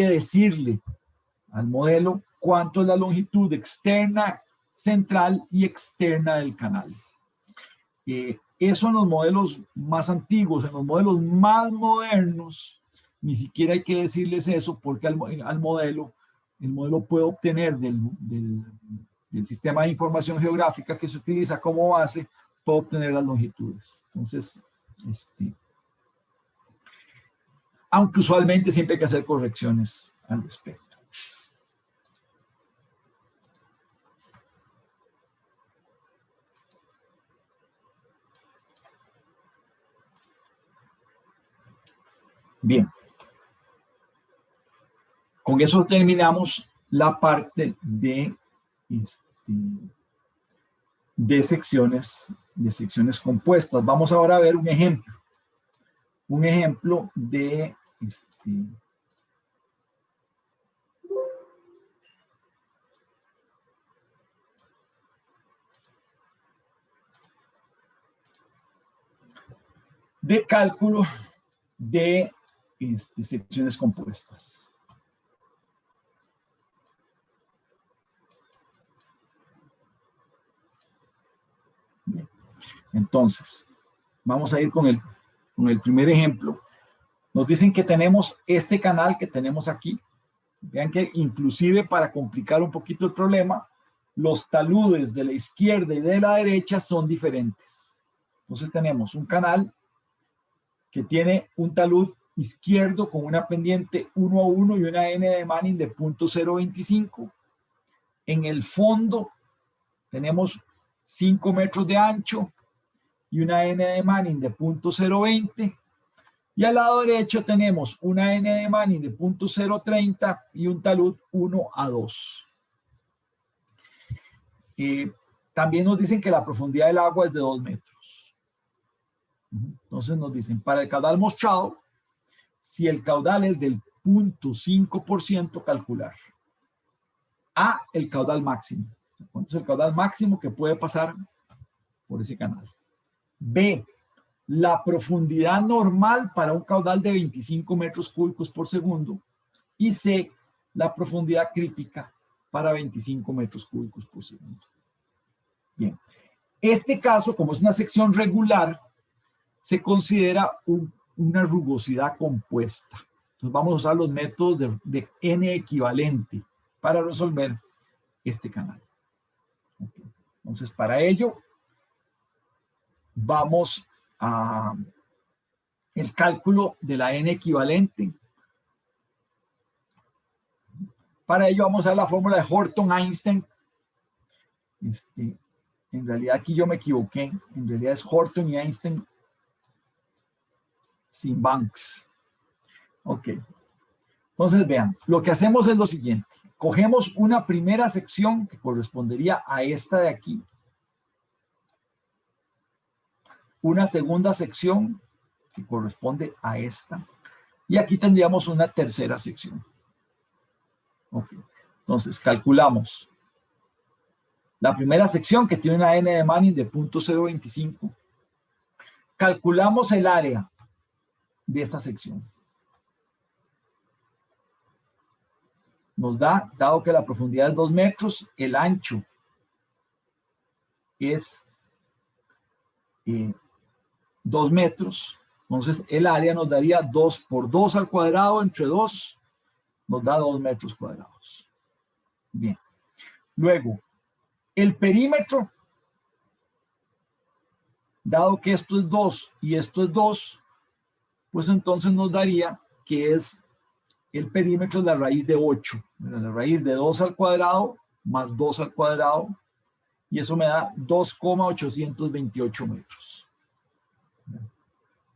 decirle al modelo cuánto es la longitud externa, central y externa del canal. Eso en los modelos más antiguos. En los modelos más modernos, ni siquiera hay que decirles eso, porque el modelo puede obtener del sistema de información geográfica que se utiliza como base, puede obtener las longitudes. Entonces, aunque usualmente siempre hay que hacer correcciones al respecto. Bien. Con eso terminamos la parte de secciones compuestas. Vamos ahora a ver un ejemplo. Un ejemplo de cálculo de secciones compuestas. Bien. Entonces, vamos a ir con el primer ejemplo. Nos dicen que tenemos este canal que tenemos aquí. Vean que inclusive para complicar un poquito el problema, los taludes de la izquierda y de la derecha son diferentes. Entonces tenemos un canal que tiene un talud izquierdo con una pendiente 1 a 1 y una N de Manning de 0.025. En el fondo tenemos 5 metros de ancho y una N de Manning de 0.020. Y al lado derecho tenemos una N de Manning de 0.030 y un talud 1 a 2. También nos dicen que la profundidad del agua es de 2 metros. Entonces nos dicen, para el caudal mostrado, si el caudal es del 0.5%, calcular. A, el caudal máximo. ¿Cuánto es el caudal máximo que puede pasar por ese canal? B, la profundidad normal para un caudal de 25 metros cúbicos por segundo. Y C, la profundidad crítica para 25 metros cúbicos por segundo. Bien. Este caso, como es una sección regular, se considera una rugosidad compuesta. Entonces vamos a usar los métodos de N equivalente para resolver este canal. Okay. Entonces, para ello, vamos a el cálculo de la N equivalente. Para ello vamos a ver la fórmula de Horton-Einstein. En realidad aquí yo me equivoqué. En realidad es Horton y Einstein sin Banks. Ok. Entonces vean, lo que hacemos es lo siguiente. Cogemos una primera sección que correspondería a esta de aquí. Una segunda sección que corresponde a esta. Y aquí tendríamos una tercera sección. Ok. Entonces calculamos la primera sección que tiene una N de Manning de 0.025. Calculamos el área de esta sección. Nos da, dado que la profundidad es 2 metros, el ancho es 2 metros. Entonces el área nos daría 2 por 2 al cuadrado entre 2, nos da 2 metros cuadrados. Bien. Luego, el perímetro, dado que esto es 2 y esto es 2, pues entonces nos daría que es el perímetro de la raíz de 8. La raíz de 2 al cuadrado más 2 al cuadrado, y eso me da 2,828 metros.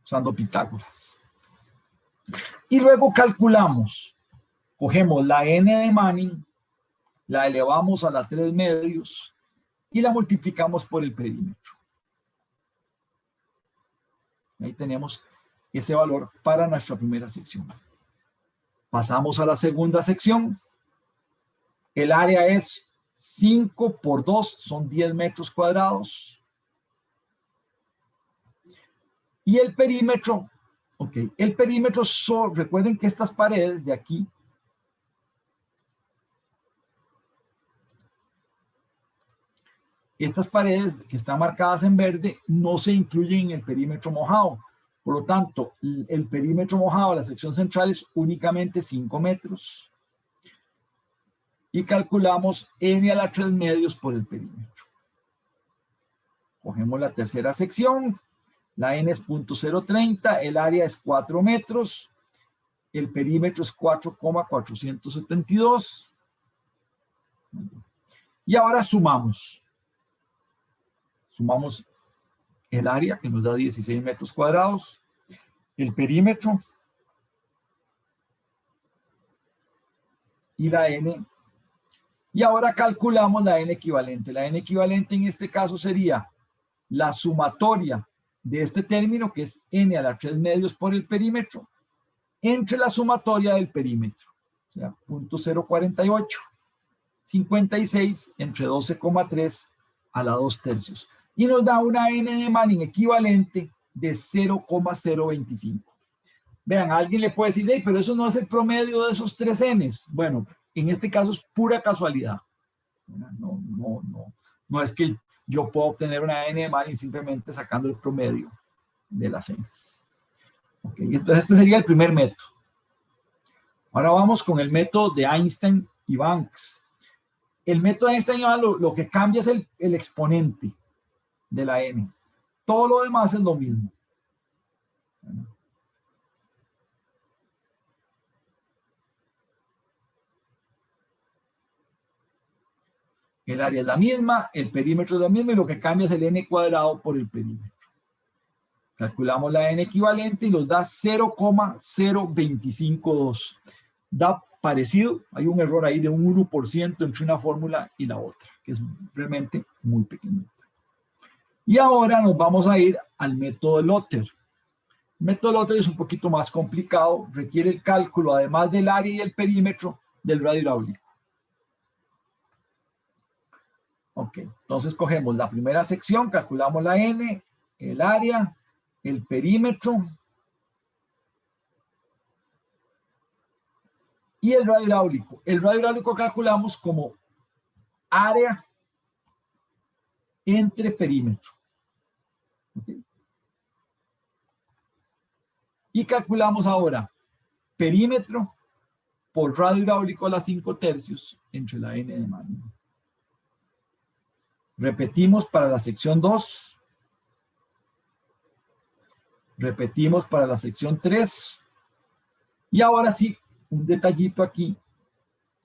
Usando Pitágoras. Y luego calculamos, cogemos la N de Manning, la elevamos a la 3 medios y la multiplicamos por el perímetro. Ahí tenemos ese valor para nuestra primera sección. Pasamos a la segunda sección. El área es 5 por 2, son 10 metros cuadrados. Y el perímetro, ok, el perímetro, recuerden que estas paredes de aquí, estas paredes que están marcadas en verde no se incluyen en el perímetro mojado. Por lo tanto, el perímetro mojado de la sección central es únicamente 5 metros. Y calculamos N a la 3 medios por el perímetro. Cogemos la tercera sección. La N es 0.030, el área es 4 metros. El perímetro es 4,472. Y ahora sumamos. Sumamos el área, que nos da 16 metros cuadrados, el perímetro y la N. Y ahora calculamos la N equivalente. La N equivalente en este caso sería la sumatoria de este término, que es N a la 3 medios por el perímetro, entre la sumatoria del perímetro. O sea, 0.048, 56 entre 12,3 a la 2 tercios. Y nos da una N de Manning equivalente de 0,025. Vean, a alguien le puede decir, hey, pero eso no es el promedio de esos 3 Ns. Bueno, en este caso es pura casualidad. No es que yo pueda obtener una N de Manning simplemente sacando el promedio de las Ns. Okay, entonces este sería el primer método. Ahora vamos con el método de Einstein y Banks. El método de Einstein lo que cambia es el exponente de la n. Todo lo demás es lo mismo. El área es la misma, el perímetro es lo mismo y lo que cambia es el n cuadrado por el perímetro. Calculamos la n equivalente y nos da 0,0252. Da parecido, hay un error ahí de un 1% entre una fórmula y la otra, que es realmente muy pequeño. Y ahora nos vamos a ir al método Lotter. El método Lotter es un poquito más complicado, requiere el cálculo, además del área y el perímetro, del radio hidráulico. Ok, entonces cogemos la primera sección, calculamos la n, el área, el perímetro y el radio hidráulico. El radio hidráulico calculamos como área entre perímetro. ¿Okay? Y calculamos ahora perímetro por radio hidráulico a la 5/3 entre la n de Manning. Repetimos para la sección 2. Repetimos para la sección 3. Y ahora sí, un detallito aquí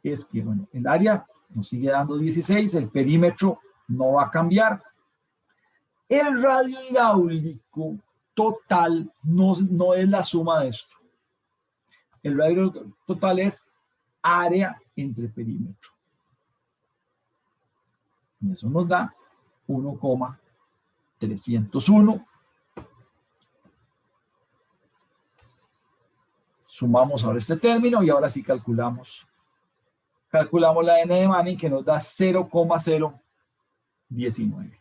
es que, bueno, el área nos sigue dando 16, el perímetro no va a cambiar. El radio hidráulico total no es la suma de esto. El radio hidráulico total es área entre perímetro. Y eso nos da 1,301. Sumamos ahora este término y ahora sí calculamos. Calculamos la n de Manning que nos da 0,019.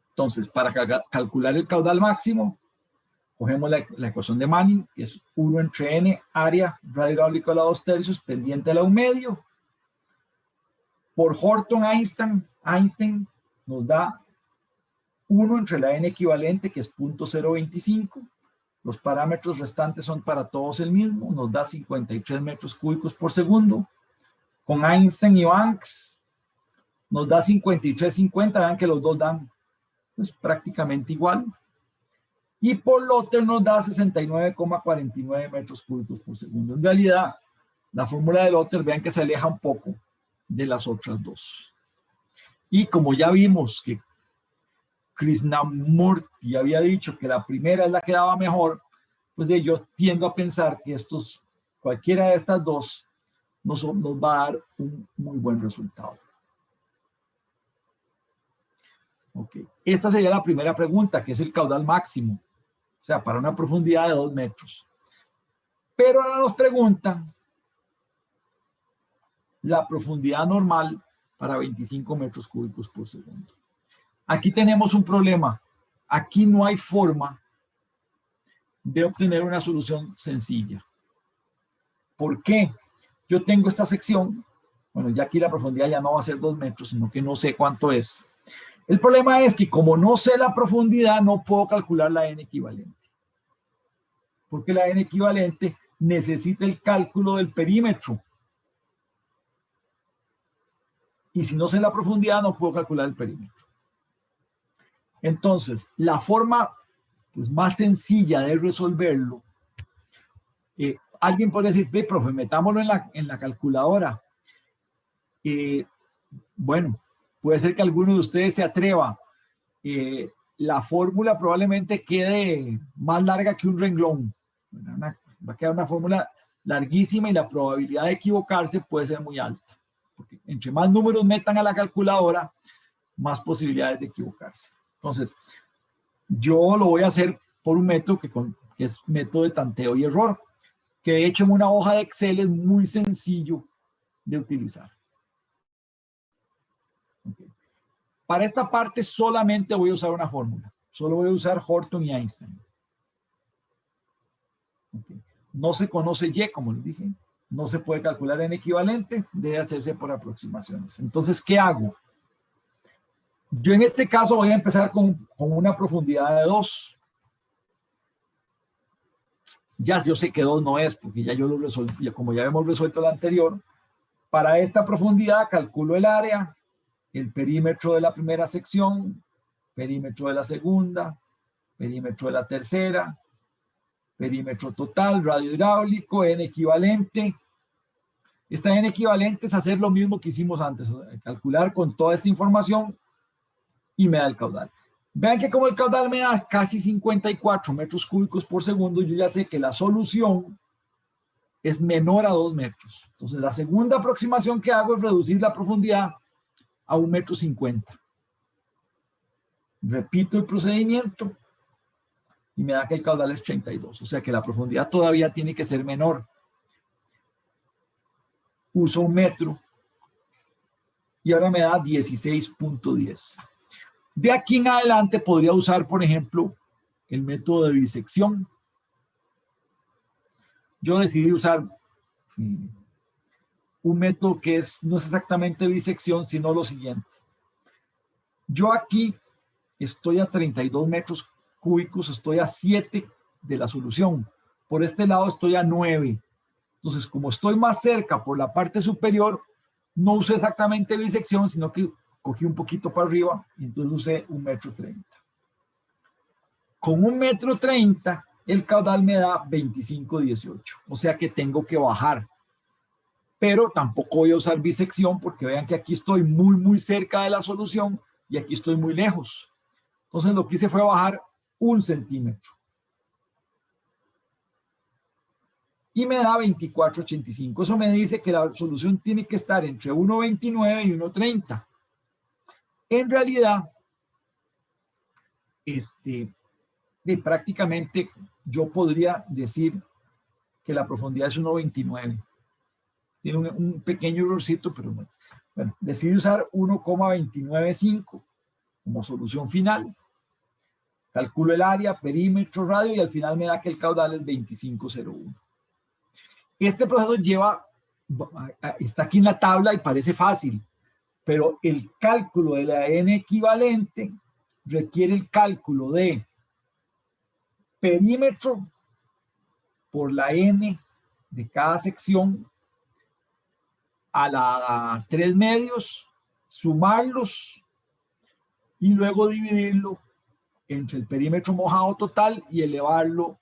Entonces, para calcular el caudal máximo, cogemos la ecuación de Manning, que es 1 entre n, área, radio hidráulico a la 2/3, pendiente a la 1/2. Por Horton Einstein nos da 1 entre la n equivalente, que es 0.025. Los parámetros restantes son para todos el mismo, nos da 53 metros cúbicos por segundo. Con Einstein y Banks nos da 53,50, vean que los dos dan pues, prácticamente igual. Y por Lotter nos da 69,49 metros cúbicos por segundo. En realidad, la fórmula de Lotter, vean que se aleja un poco de las otras dos. Y como ya vimos que Krishnamurti había dicho que la primera es la que daba mejor, pues yo tiendo a pensar que cualquiera de estas dos nos va a dar un muy buen resultado. Ok, esta sería la primera pregunta, que es el caudal máximo. O sea, para una profundidad de 2 metros. Pero ahora nos preguntan la profundidad normal para 25 metros cúbicos por segundo. Aquí tenemos un problema. Aquí no hay forma de obtener una solución sencilla. ¿Por qué? Yo tengo esta sección. Bueno, ya aquí la profundidad ya no va a ser 2 metros, sino que no sé cuánto es. El problema es que como no sé la profundidad, no puedo calcular la n equivalente. Porque la n equivalente necesita el cálculo del perímetro. Y si no sé la profundidad, no puedo calcular el perímetro. Entonces, la forma pues, más sencilla de resolverlo, alguien puede decir, profe, metámoslo en la calculadora. Bueno, puede ser que alguno de ustedes se atreva. La fórmula probablemente quede más larga que un renglón. Va a quedar una fórmula larguísima y la probabilidad de equivocarse puede ser muy alta. Porque entre más números metan a la calculadora, más posibilidades de equivocarse. Entonces, yo lo voy a hacer por un método que es método de tanteo y error, que de hecho en una hoja de Excel es muy sencillo de utilizar. Okay. Para esta parte solamente voy a usar una fórmula. Solo voy a usar Horton y Einstein. Okay. No se conoce Y, como les dije. No se puede calcular en equivalente. Debe hacerse por aproximaciones. Entonces, ¿qué hago? Yo en este caso voy a empezar con una profundidad de 2. Ya yo sé que 2 no es, porque ya yo lo resolví, como ya hemos resuelto la anterior. Para esta profundidad calculo el área, el perímetro de la primera sección, perímetro de la segunda, perímetro de la tercera, perímetro total, radio hidráulico, N equivalente. Esta N equivalente es hacer lo mismo que hicimos antes, calcular con toda esta información y me da el caudal. Vean que como el caudal me da casi 54 metros cúbicos por segundo, yo ya sé que la solución es menor a 2 metros. Entonces la segunda aproximación que hago es reducir la profundidad a 1,50 metros. Repito el procedimiento y me da que el caudal es 32, o sea que la profundidad todavía tiene que ser menor. Uso 1 metro y ahora me da 16.10. De aquí en adelante podría usar, por ejemplo, el método de bisección. Yo decidí usar un método que no es exactamente bisección, sino lo siguiente. Yo aquí estoy a 32 metros cúbicos, estoy a 7 de la solución. Por este lado estoy a 9. Entonces, como estoy más cerca por la parte superior, no usé exactamente bisección, sino que cogí un poquito para arriba y entonces usé 1,30 metros. Con 1,30 metros, el caudal me da 25.18. O sea que tengo que bajar. Pero tampoco voy a usar bisección porque vean que aquí estoy muy cerca de la solución y aquí estoy muy lejos. Entonces lo que hice fue bajar 1 centímetro. Y me da 24.85. Eso me dice que la solución tiene que estar entre 1,29 y 1,30. En realidad, prácticamente yo podría decir que la profundidad es 1,29. Tiene un pequeño errorcito, pero bueno, decidí usar 1,295 como solución final. Calculo el área, perímetro, radio y al final me da que el caudal es 25.01. Este proceso está aquí en la tabla y parece fácil, pero el cálculo de la N equivalente requiere el cálculo de perímetro por la N de cada sección a la 3 medios, sumarlos y luego dividirlo entre el perímetro mojado total y elevarlo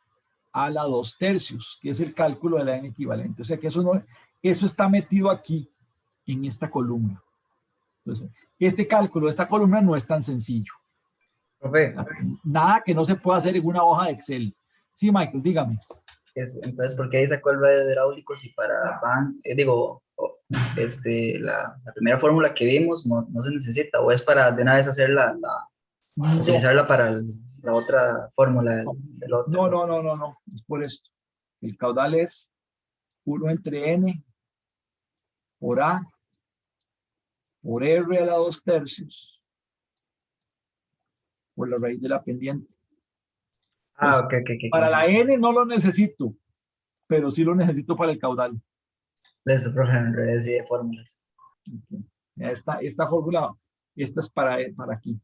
a la 2/3, que es el cálculo de la N equivalente. O sea que eso está metido aquí en esta columna. Entonces, este cálculo de esta columna no es tan sencillo. Profe, Nada que no se pueda hacer en una hoja de Excel. Sí, Michael, dígame. entonces, ¿por qué ahí sacó el radio hidráulico si para van, la primera fórmula que vimos no se necesita? ¿O es para de una vez hacer utilizarla para la otra fórmula del otro? No, es por esto. El caudal es 1 entre N por A por R a la 2/3 por la raíz de la pendiente. Ah, Entonces, ok. para la N no lo necesito, pero sí lo necesito para el caudal. Les, profe, en redes de fórmulas. Okay. Esta fórmula, esta es para aquí.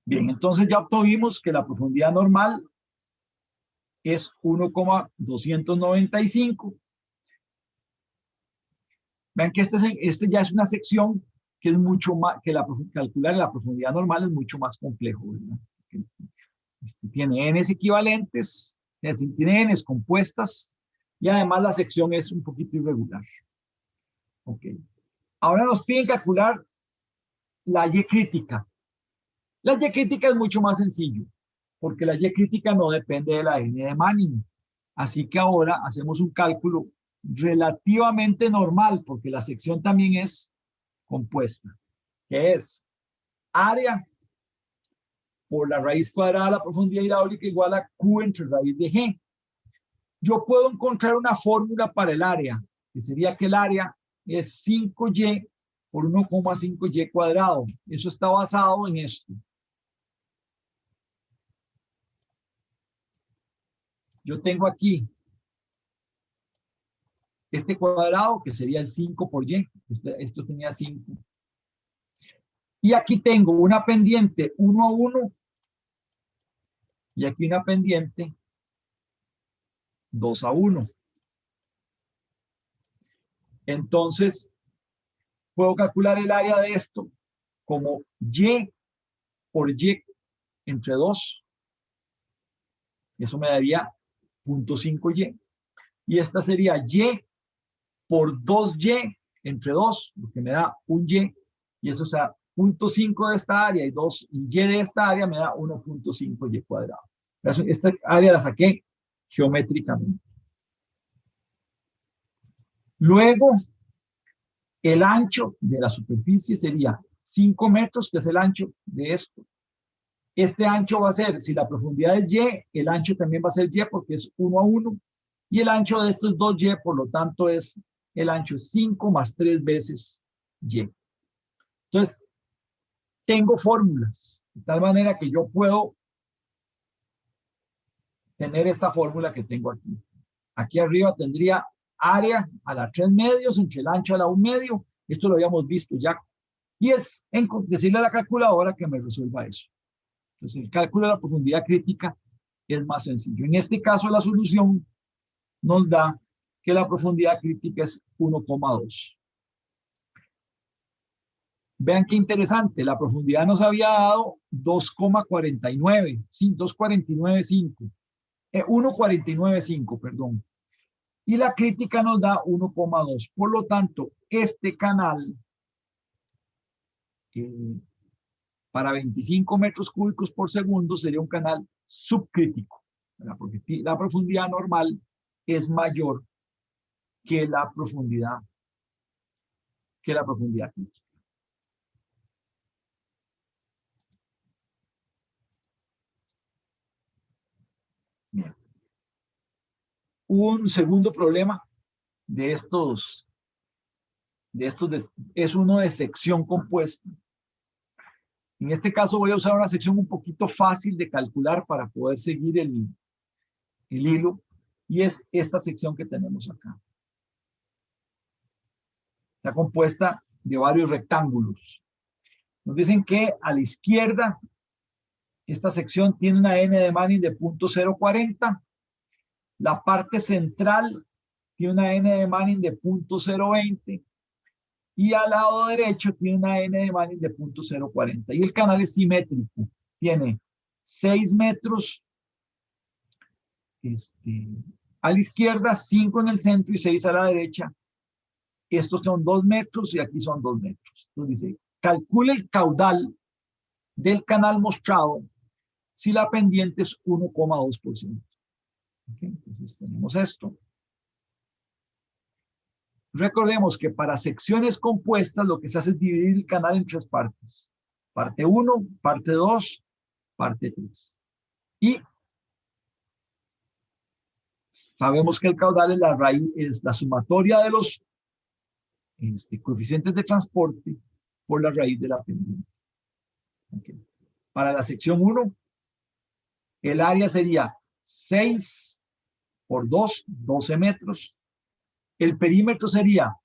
Bien, entonces ya obtuvimos que la profundidad normal es 1,295. Vean que este ya es una sección que es mucho más, calcular la profundidad normal es mucho más complejo, ¿verdad? Tiene n's equivalentes, tiene n's compuestas y además la sección es un poquito irregular. Ok. Ahora nos piden calcular la Y crítica. La Y crítica es mucho más sencillo, porque la Y crítica no depende de la N de Manning. Así que ahora hacemos un cálculo relativamente normal, porque la sección también es compuesta, que es área por la raíz cuadrada de la profundidad hidráulica igual a Q entre raíz de G. Yo puedo encontrar una fórmula para el área, que sería que el área es 5Y por 1,5Y cuadrado. Eso está basado en esto. Yo tengo aquí este cuadrado, que sería el 5 por y. Esto tenía 5. Y aquí tengo una pendiente 1 a 1. Y aquí una pendiente 2 a 1. Entonces, puedo calcular el área de esto como y por y entre 2. Eso me daría 0.5y. Y esta sería y por 2y entre 2, lo que me da un y. Y eso, o sea, 0.5 de esta área y 2 y de esta área me da 1.5y cuadrado. Esta área la saqué geométricamente. Luego, el ancho de la superficie sería 5 metros, que es el ancho de esto. Este ancho va a ser, si la profundidad es y, el ancho también va a ser y porque es 1 a 1. Y el ancho de esto es 2y, por lo tanto el ancho es 5 más 3 veces y. Entonces, tengo fórmulas, de tal manera que yo puedo tener esta fórmula que tengo aquí. Aquí arriba tendría área a la 3 medios entre el ancho a la 1 medio. Esto lo habíamos visto ya. Y es decirle a la calculadora que me resuelva eso. Entonces, el cálculo de la profundidad crítica es más sencillo. En este caso, la solución nos da que la profundidad crítica es 1,2. Vean qué interesante, la profundidad nos había dado 2,49, 2,49,5, 1,49,5, perdón. Y la crítica nos da 1,2. Por lo tanto, este canal para 25 metros cúbicos por segundo sería un canal subcrítico, ¿verdad? Porque la profundidad normal es mayor que la profundidad crítica. Bien. Un segundo problema de estos es uno de sección compuesta. En este caso voy a usar una sección un poquito fácil de calcular para poder seguir el hilo, y es esta sección que tenemos acá. Está compuesta de varios rectángulos. Nos dicen que a la izquierda esta sección tiene una n de Manning de 0.040. La parte central tiene una n de Manning de 0.020. Y al lado derecho tiene una n de Manning de 0.040. Y el canal es simétrico. Tiene 6 metros a la izquierda, 5 en el centro y 6 a la derecha. Estos son 2 metros y aquí son 2 metros. Entonces dice, calcule el caudal del canal mostrado si la pendiente es 1,2%. ¿Okay? Entonces tenemos esto. Recordemos que para secciones compuestas lo que se hace es dividir el canal en 3 partes. Parte 1, parte 2, parte 3. Y sabemos que el caudal es la raíz, es la sumatoria de los coeficientes de transporte por la raíz de la pendiente. Okay. Para la sección 1, el área sería 6 por 2, 12 metros. El perímetro sería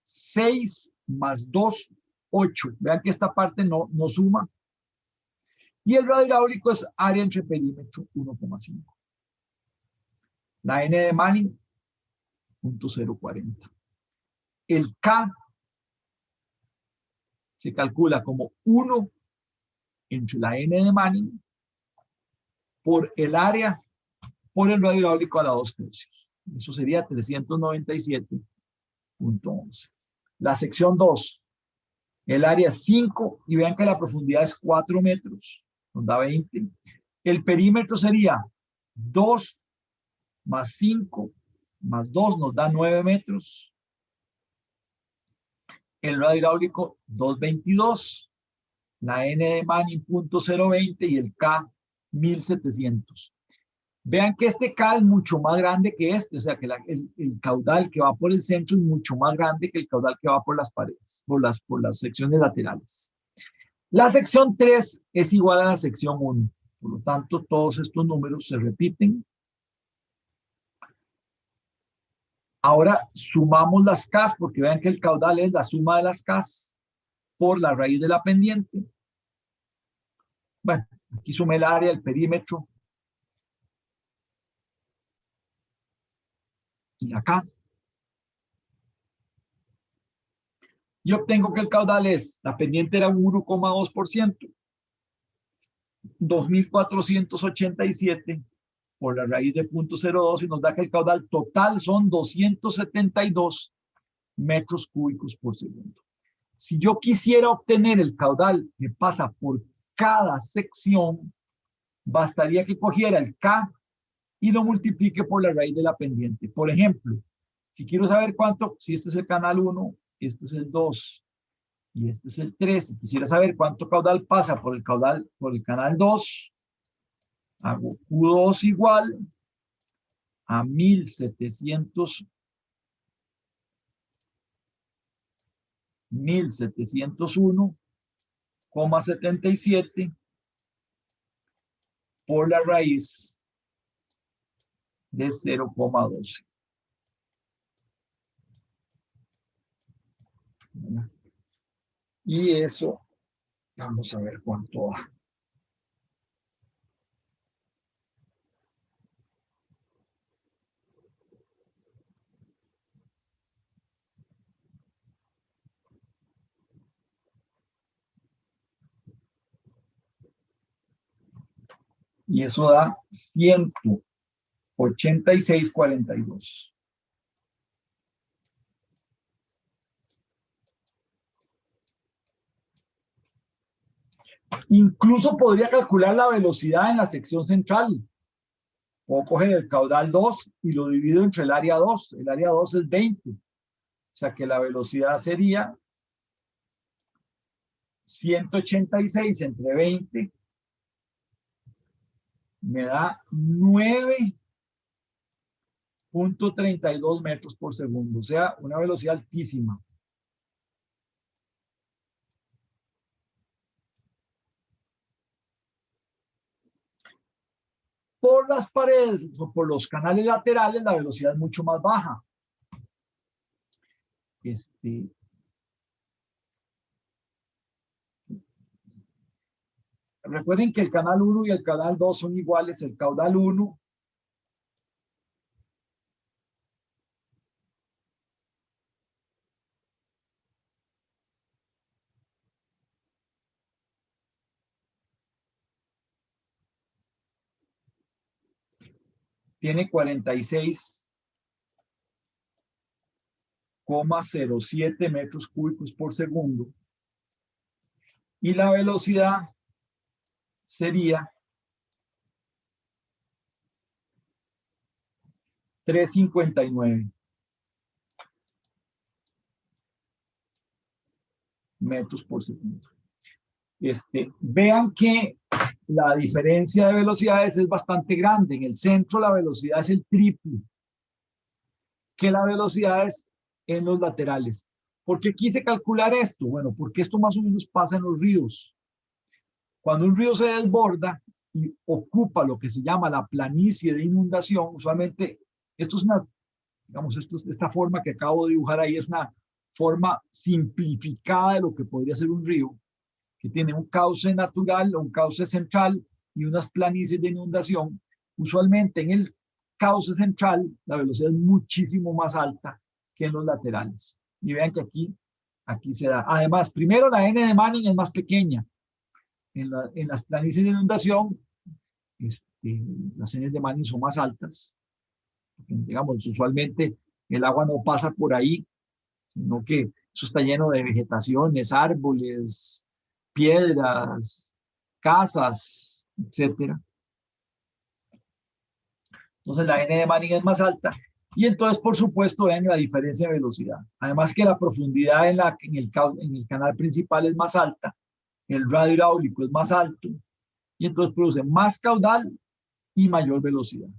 6 más 2, 8. Vean que esta parte no suma. Y el radio hidráulico es área entre perímetro 1,5. La n de Manning, 0.040. El K se calcula como 1 entre la n de Manning por el área por el radio hidráulico a la 2/3. Eso sería 397.11. La sección 2, el área es 5 y vean que la profundidad es 4 metros, nos da 20. El perímetro sería 2 más 5 más 2 nos da 9 metros. El radio hidráulico 222, la n de Manning 0.020 y el K 1700. Vean que este K es mucho más grande que este, o sea que el caudal que va por el centro es mucho más grande que el caudal que va por las paredes, por las secciones laterales. La sección 3 es igual a la sección 1, por lo tanto todos estos números se repiten. Ahora sumamos las Ks, porque vean que el caudal es la suma de las Ks por la raíz de la pendiente. Bueno, aquí sumé el área, el perímetro. Y acá. Y obtengo que el caudal es, la pendiente era un 1,2%, 2.487 por la raíz de 0.02 y nos da que el caudal total son 272 metros cúbicos por segundo. Si yo quisiera obtener el caudal que pasa por cada sección, bastaría que cogiera el K y lo multiplique por la raíz de la pendiente. Por ejemplo, si quiero saber cuánto, si este es el canal 1, este es el 2 y este es el 3, si quisiera saber cuánto caudal pasa por el canal 2, hago Q2 igual a 1701,77 por la raíz de 0,12. Y eso, vamos a ver cuánto va. Y eso da 186,42. Incluso podría calcular la velocidad en la sección central. Puedo coger el caudal 2 y lo divido entre el área 2. El área 2 es 20. O sea que la velocidad sería 186 entre 20. Me da 9,32 metros por segundo. O sea, una velocidad altísima. Por las paredes o por los canales laterales la velocidad es mucho más baja. Recuerden que el canal 1 y el canal 2 son iguales. El caudal 1 tiene 46,07 metros cúbicos por segundo. Y la velocidad sería 359 metros por segundo. Vean que la diferencia de velocidades es bastante grande. En el centro la velocidad es el triple que la velocidad es en los laterales. ¿Por qué quise calcular esto? Bueno, porque esto más o menos pasa en los ríos. Cuando un río se desborda y ocupa lo que se llama la planicie de inundación, usualmente esto es una, digamos, esta forma que acabo de dibujar ahí es una forma simplificada de lo que podría ser un río, que tiene un cauce natural o un cauce central y unas planicies de inundación. Usualmente en el cauce central la velocidad es muchísimo más alta que en los laterales. Y vean que aquí se da. Además, primero la N de Manning es más pequeña. En las planicies de inundación, las N de Manning son más altas. Digamos, usualmente el agua no pasa por ahí, sino que eso está lleno de vegetaciones, árboles, piedras, casas, etc. Entonces la N de Manning es más alta. Y entonces, por supuesto, vean la diferencia de velocidad. Además que la profundidad en el canal principal es más alta, el radio hidráulico es más alto, y entonces produce más caudal y mayor velocidad.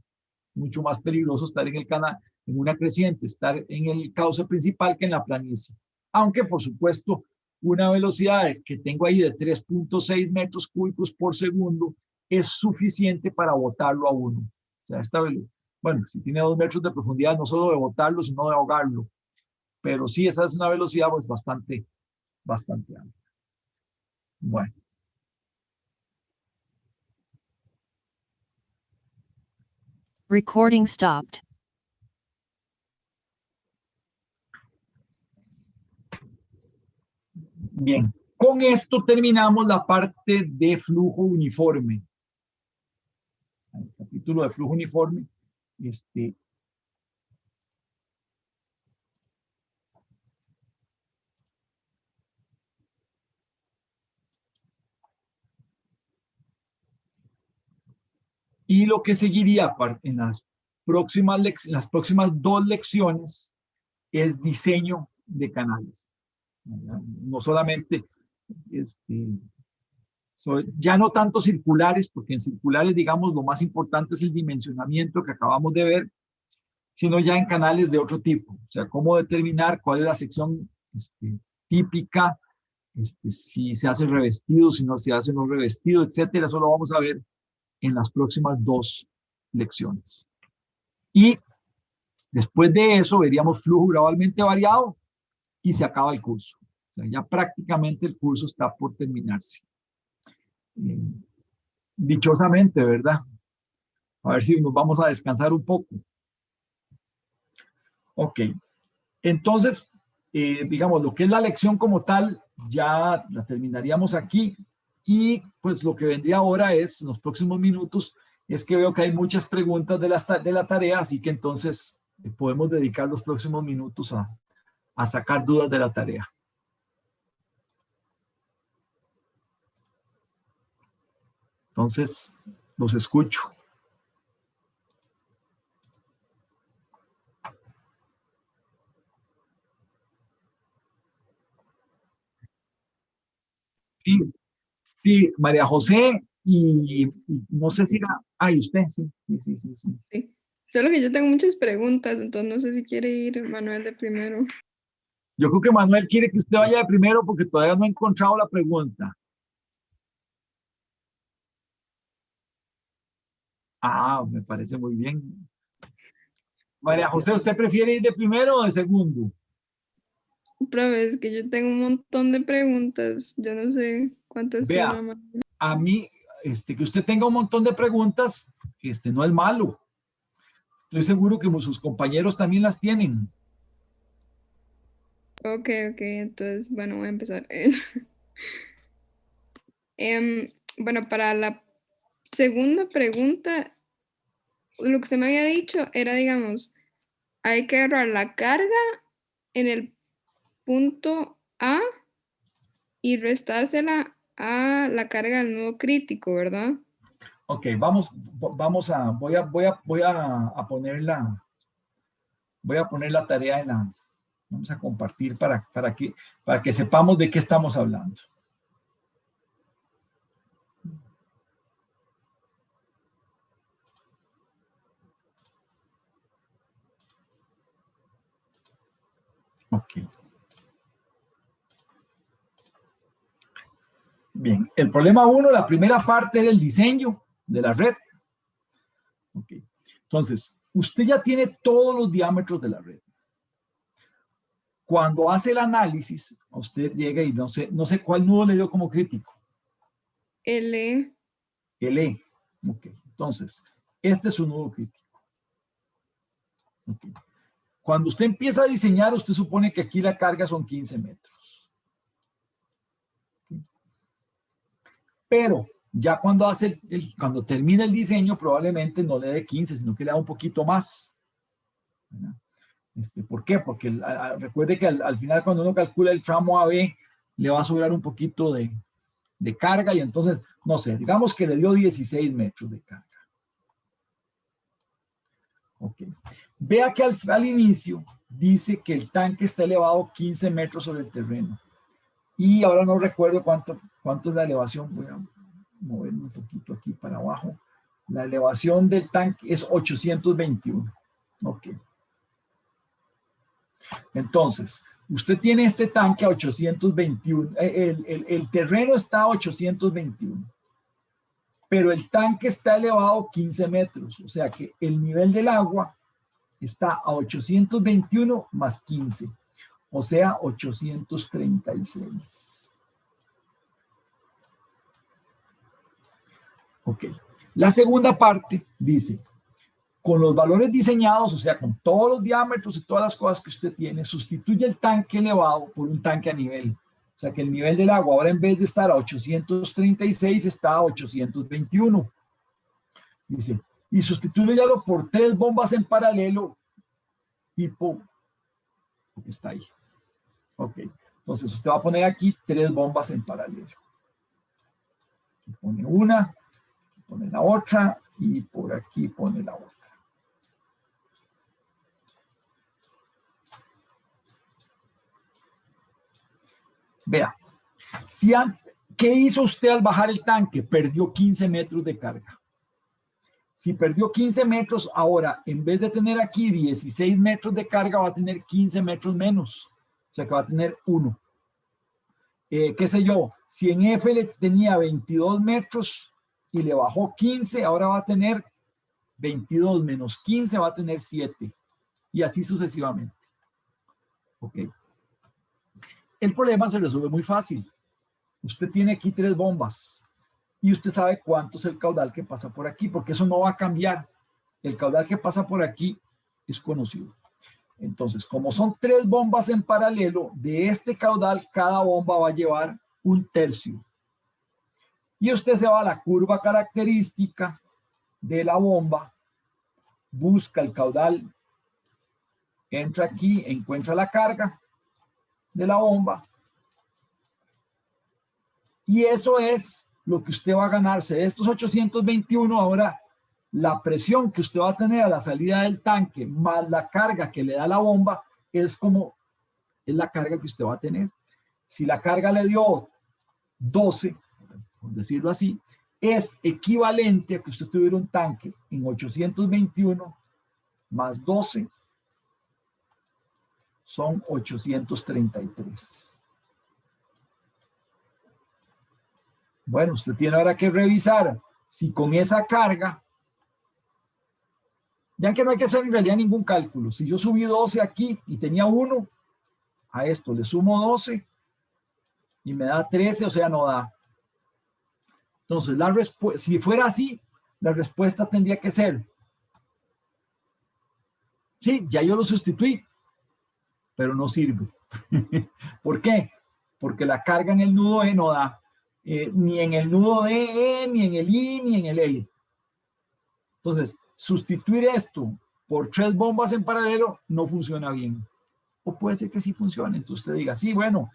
Mucho más peligroso estar en el canal, en una creciente, estar en el cauce principal que en la planicie. Aunque, por supuesto, una velocidad que tengo ahí de 3,6 metros cúbicos por segundo es suficiente para botarlo a 1. O sea, Bueno, si tiene 2 metros de profundidad, no solo de botarlo, sino de ahogarlo. Pero sí, esa es una velocidad pues bastante alta. Bueno. Recording stopped. Bien, con esto terminamos la parte de flujo uniforme. El capítulo de flujo uniforme. Y lo que seguiría en las próximas 2 lecciones es diseño de canales. No solamente, ya no tanto circulares, porque en circulares, digamos, lo más importante es el dimensionamiento que acabamos de ver, sino ya en canales de otro tipo. O sea, cómo determinar cuál es la sección típica, si se hace revestido, si no se hace no revestido, etcétera. Eso lo vamos a ver en las próximas 2 lecciones. Y después de eso veríamos flujo gradualmente variado y se acaba el curso. O sea, ya prácticamente el curso está por terminarse. Dichosamente, ¿verdad? A ver si nos vamos a descansar un poco. Ok. Entonces, digamos, lo que es la lección como tal, ya la terminaríamos aquí. Y pues lo que vendría ahora es, en los próximos minutos, es que veo que hay muchas preguntas de la tarea, así que entonces podemos dedicar los próximos minutos a sacar dudas de la tarea. Entonces, los escucho. Sí, sí, María José y no sé si era... Ay, usted, sí. Sí. Solo que yo tengo muchas preguntas, entonces no sé si quiere ir Manuel de primero. Yo creo que Manuel quiere que usted vaya de primero porque todavía no he encontrado la pregunta. Ah, me parece muy bien. María José, ¿usted prefiere ir de primero o de segundo? Profe, es que yo tengo un montón de preguntas. Yo no sé cuántas Vea, tendrá más. a mí, que usted tenga un montón de preguntas, no es malo. Estoy seguro que sus compañeros también las tienen. Ok, entonces, bueno, voy a empezar. Bueno, para la segunda pregunta, lo que se me había dicho era, digamos, hay que agarrar la carga en el punto A y restársela a la carga del nudo crítico, ¿verdad? Ok, voy a poner la tarea vamos a compartir para que sepamos de qué estamos hablando. Ok. Bien, el problema 1, la primera parte era el diseño de la red. Ok. Entonces, usted ya tiene todos los diámetros de la red. Cuando hace el análisis, usted llega y no sé cuál nudo le dio como crítico. L. El E. Ok. Entonces, este es su nudo crítico. Okay. Cuando usted empieza a diseñar, usted supone que aquí la carga son 15 metros. Okay. Pero ya cuando cuando termina el diseño, probablemente no le dé 15, sino que le da un poquito más. ¿Verdad? ¿Por qué? Porque recuerde que al final cuando uno calcula el tramo AB, le va a sobrar un poquito de carga y entonces, no sé, digamos que le dio 16 metros de carga. Ok. Vea que al inicio dice que el tanque está elevado 15 metros sobre el terreno. Y ahora no recuerdo cuánto es la elevación. Voy a mover un poquito aquí para abajo. La elevación del tanque es 821. Ok. Entonces, usted tiene este tanque a 821. El terreno está a 821. pero el tanque está elevado 15 metros, o sea que el nivel del agua está a 821 más 15, o sea 836. Ok. La segunda parte dice, con los valores diseñados, o sea, con todos los diámetros y todas las cosas que usted tiene, sustituye el tanque elevado por un tanque a nivel. O sea, que el nivel del agua ahora en vez de estar a 836 está a 821. Dice, y sustitúyalo por 3 bombas en paralelo, tipo, que está ahí. Ok, entonces usted va a poner aquí 3 bombas en paralelo. Aquí pone una, aquí pone la otra, y por aquí pone la otra. Vea, ¿qué hizo usted al bajar el tanque? Perdió 15 metros de carga. Si perdió 15 metros, ahora en vez de tener aquí 16 metros de carga, va a tener 15 metros menos. O sea que va a tener 1. Qué sé yo, si en F le tenía 22 metros y le bajó 15, ahora va a tener 22 menos 15, va a tener 7. Y así sucesivamente. Ok. El problema se resuelve muy fácil. Usted tiene aquí 3 bombas y usted sabe cuánto es el caudal que pasa por aquí, porque eso no va a cambiar. El caudal que pasa por aquí es conocido. Entonces, como son 3 bombas en paralelo, de este caudal cada bomba va a llevar 1/3. Y usted se va a la curva característica de la bomba, busca el caudal, entra aquí, encuentra la carga de la bomba, y eso es lo que usted va a ganarse de estos 821. Ahora, la presión que usted va a tener a la salida del tanque más la carga que le da la bomba es la carga que usted va a tener. Si la carga le dio 12, por decirlo así, es equivalente a que usted tuviera un tanque en 821 más 12 son 833. Bueno, usted tiene ahora que revisar si con esa carga, ya que no hay que hacer en realidad ningún cálculo, si yo subí 12 aquí y tenía 1, a esto le sumo 12 y me da 13, o sea, no da. Entonces, si fuera así, la respuesta tendría que ser, sí, ya yo lo sustituí, pero no sirve. ¿Por qué? Porque la carga en el nudo E no da. Ni en el nudo DE, ni en el I, ni en el L. Entonces, sustituir esto por 3 bombas en paralelo no funciona bien. O puede ser que sí funcione. Entonces usted diga, sí, bueno,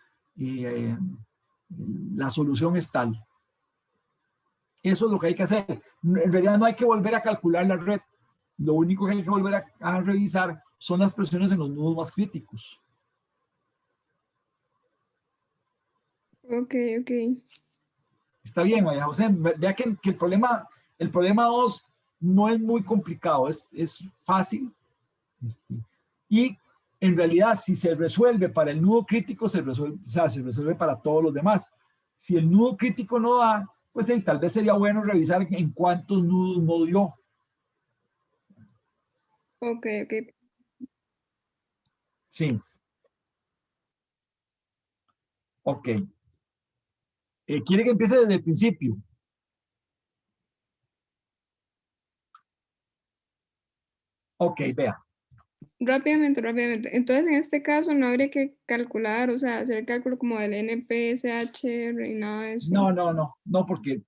la solución es tal. Eso es lo que hay que hacer. En realidad no hay que volver a calcular la red. Lo único que hay que volver a revisar son las presiones en los nudos más críticos. Ok. Está bien, María José. Vea que el problema 2 no es muy complicado, es fácil. Y en realidad, si se resuelve para el nudo crítico, se resuelve para todos los demás. Si el nudo crítico no da, pues tal vez sería bueno revisar en cuántos nudos no dio. Ok. Sí. Ok. ¿Quiere que empiece desde el principio? Ok, vea. Rápidamente. Entonces, en este caso, no habría que calcular, o sea, hacer el cálculo como del NPSH y nada de eso. No, porque,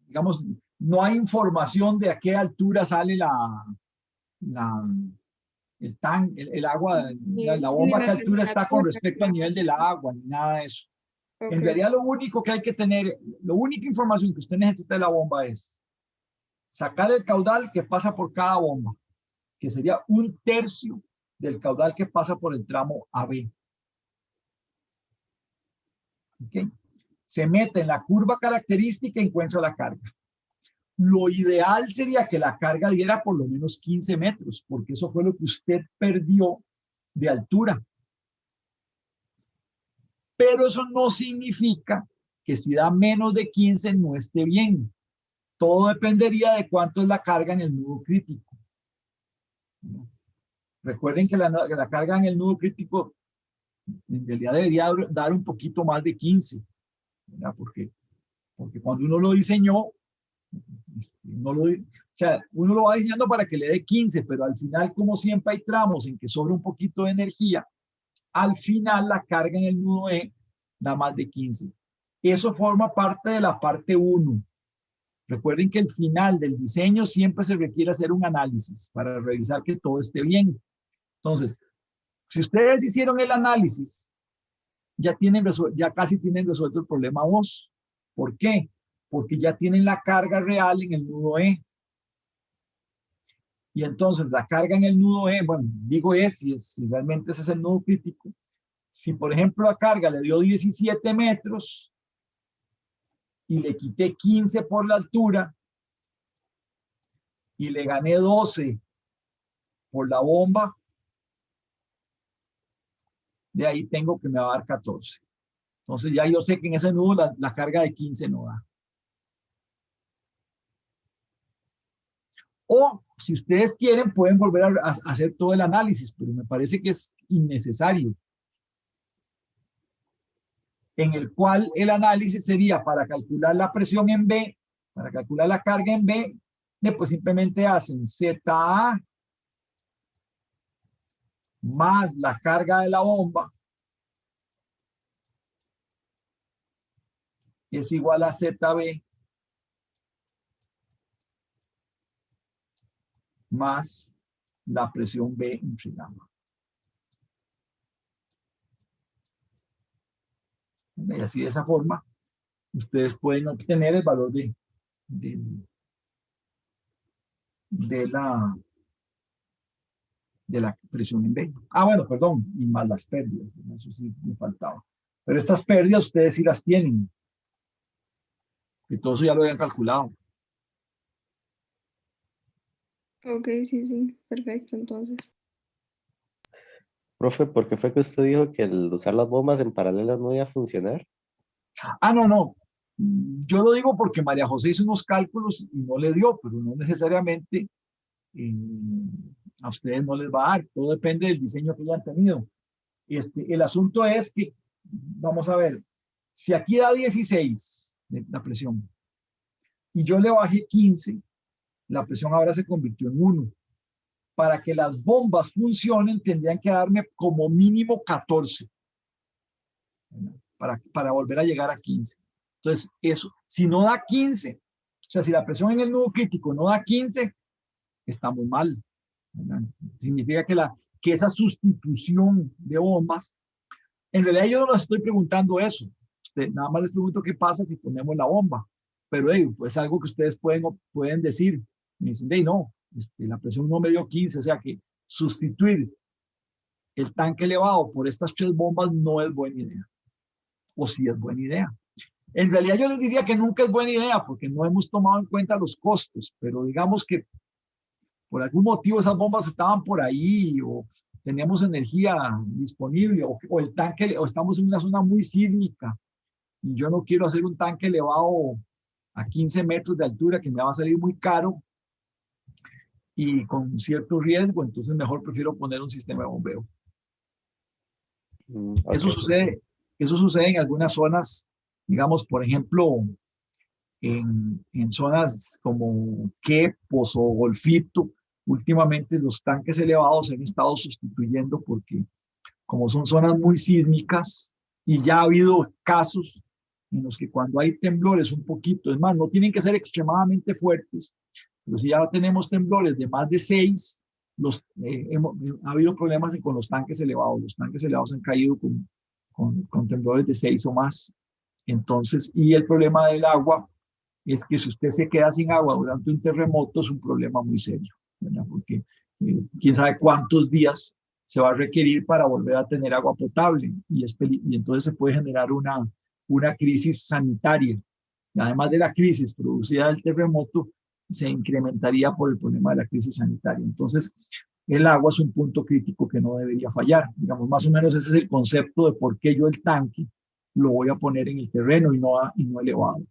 digamos, no hay información de a qué altura sale el agua, la bomba, a qué altura está con respecto al nivel del agua, ni nada de eso. En realidad, lo único que hay que tener, la única información que usted necesita de la bomba es sacar el caudal que pasa por cada bomba, que sería 1/3 del caudal que pasa por el tramo AB. ¿Okay? Se mete en la curva característica y encuentra la carga. Lo ideal sería que la carga diera por lo menos 15 metros, porque eso fue lo que usted perdió de altura. Pero eso no significa que si da menos de 15 no esté bien. Todo dependería de cuánto es la carga en el nudo crítico. Recuerden que la carga en el nudo crítico en realidad debería dar un poquito más de 15, ¿verdad? Porque cuando uno lo diseñó, uno lo va diseñando para que le dé 15, pero al final, como siempre hay tramos en que sobra un poquito de energía, al final la carga en el nudo E da más de 15. Eso forma parte de la parte 1. Recuerden que al final del diseño siempre se requiere hacer un análisis para revisar que todo esté bien. Entonces, si ustedes hicieron el análisis, ya casi tienen resuelto el problema 2. ¿Por qué? Porque ya tienen la carga real en el nudo E. Y entonces la carga en el nudo E, bueno, digo si realmente ese es el nudo crítico. Si por ejemplo la carga le dio 17 metros y le quité 15 por la altura y le gané 12 por la bomba, de ahí tengo que me va a dar 14. Entonces ya yo sé que en ese nudo la carga de 15 no da. O si ustedes quieren pueden volver a hacer todo el análisis, pero me parece que es innecesario. En el cual el análisis sería para calcular la presión en B, para calcular la carga en B, pues simplemente hacen ZA más la carga de la bomba es igual a ZB más la presión B entre gamma. Y así de esa forma, ustedes pueden obtener el valor de la presión en B. Bueno, perdón, y más las pérdidas, eso sí me faltaba. Pero estas pérdidas ustedes sí las tienen. Y todo eso ya lo habían calculado. Ok, sí, perfecto, entonces. Profe, ¿por qué fue que usted dijo que el usar las bombas en paralelo no iba a funcionar? No. Yo lo digo porque María José hizo unos cálculos y no le dio, pero no necesariamente a ustedes no les va a dar. Todo depende del diseño que hayan tenido. El asunto es que, vamos a ver, si aquí da 16 la presión y yo le bajé 15, la presión ahora se convirtió en 1. Para que las bombas funcionen, tendrían que darme como mínimo 14 para volver a llegar a 15. Entonces, eso, si no da 15, o sea, si la presión en el nudo crítico no da 15, estamos mal, ¿verdad? Significa que esa sustitución de bombas, en realidad yo no les estoy preguntando eso. Nada más les pregunto qué pasa si ponemos la bomba. Pero pues algo que ustedes pueden decir. Me dicen, no, la presión no me dio 15, o sea que sustituir el tanque elevado por estas 3 bombas no es buena idea. O sí es buena idea. En realidad yo les diría que nunca es buena idea porque no hemos tomado en cuenta los costos, pero digamos que por algún motivo esas bombas estaban por ahí o teníamos energía disponible o el tanque, o estamos en una zona muy sísmica y yo no quiero hacer un tanque elevado a 15 metros de altura que me va a salir muy caro y con cierto riesgo, entonces mejor prefiero poner un sistema de bombeo. Okay. Eso sucede en algunas zonas, digamos, por ejemplo, en zonas como Quepos o Golfito. Últimamente los tanques elevados se han estado sustituyendo porque como son zonas muy sísmicas y ya ha habido casos en los que cuando hay temblores un poquito, es más, no tienen que ser extremadamente fuertes, pero si ya tenemos temblores de más de 6, ha habido problemas con los tanques elevados. Los tanques elevados han caído con temblores de 6 o más. Entonces, y el problema del agua es que si usted se queda sin agua durante un terremoto es un problema muy serio, ¿verdad? Porque quién sabe cuántos días se va a requerir para volver a tener agua potable y entonces se puede generar una crisis sanitaria. Y además de la crisis producida del terremoto, se incrementaría por el problema de la crisis sanitaria. Entonces, el agua es un punto crítico que no debería fallar. Digamos, más o menos ese es el concepto de por qué yo el tanque lo voy a poner en el terreno y no elevado.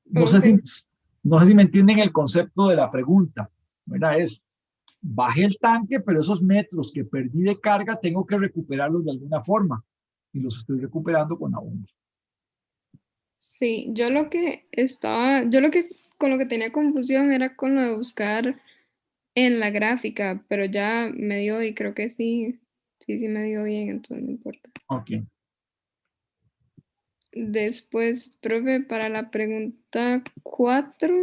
No sé si me entienden el concepto de la pregunta, ¿verdad? Es, bajé el tanque, pero esos metros que perdí de carga tengo que recuperarlos de alguna forma y los estoy recuperando con la bomba. Sí, yo lo que con lo que tenía confusión era con lo de buscar en la gráfica, pero ya me dio y creo que sí me dio bien, entonces no importa. Ok. Después, profe, para la pregunta 4,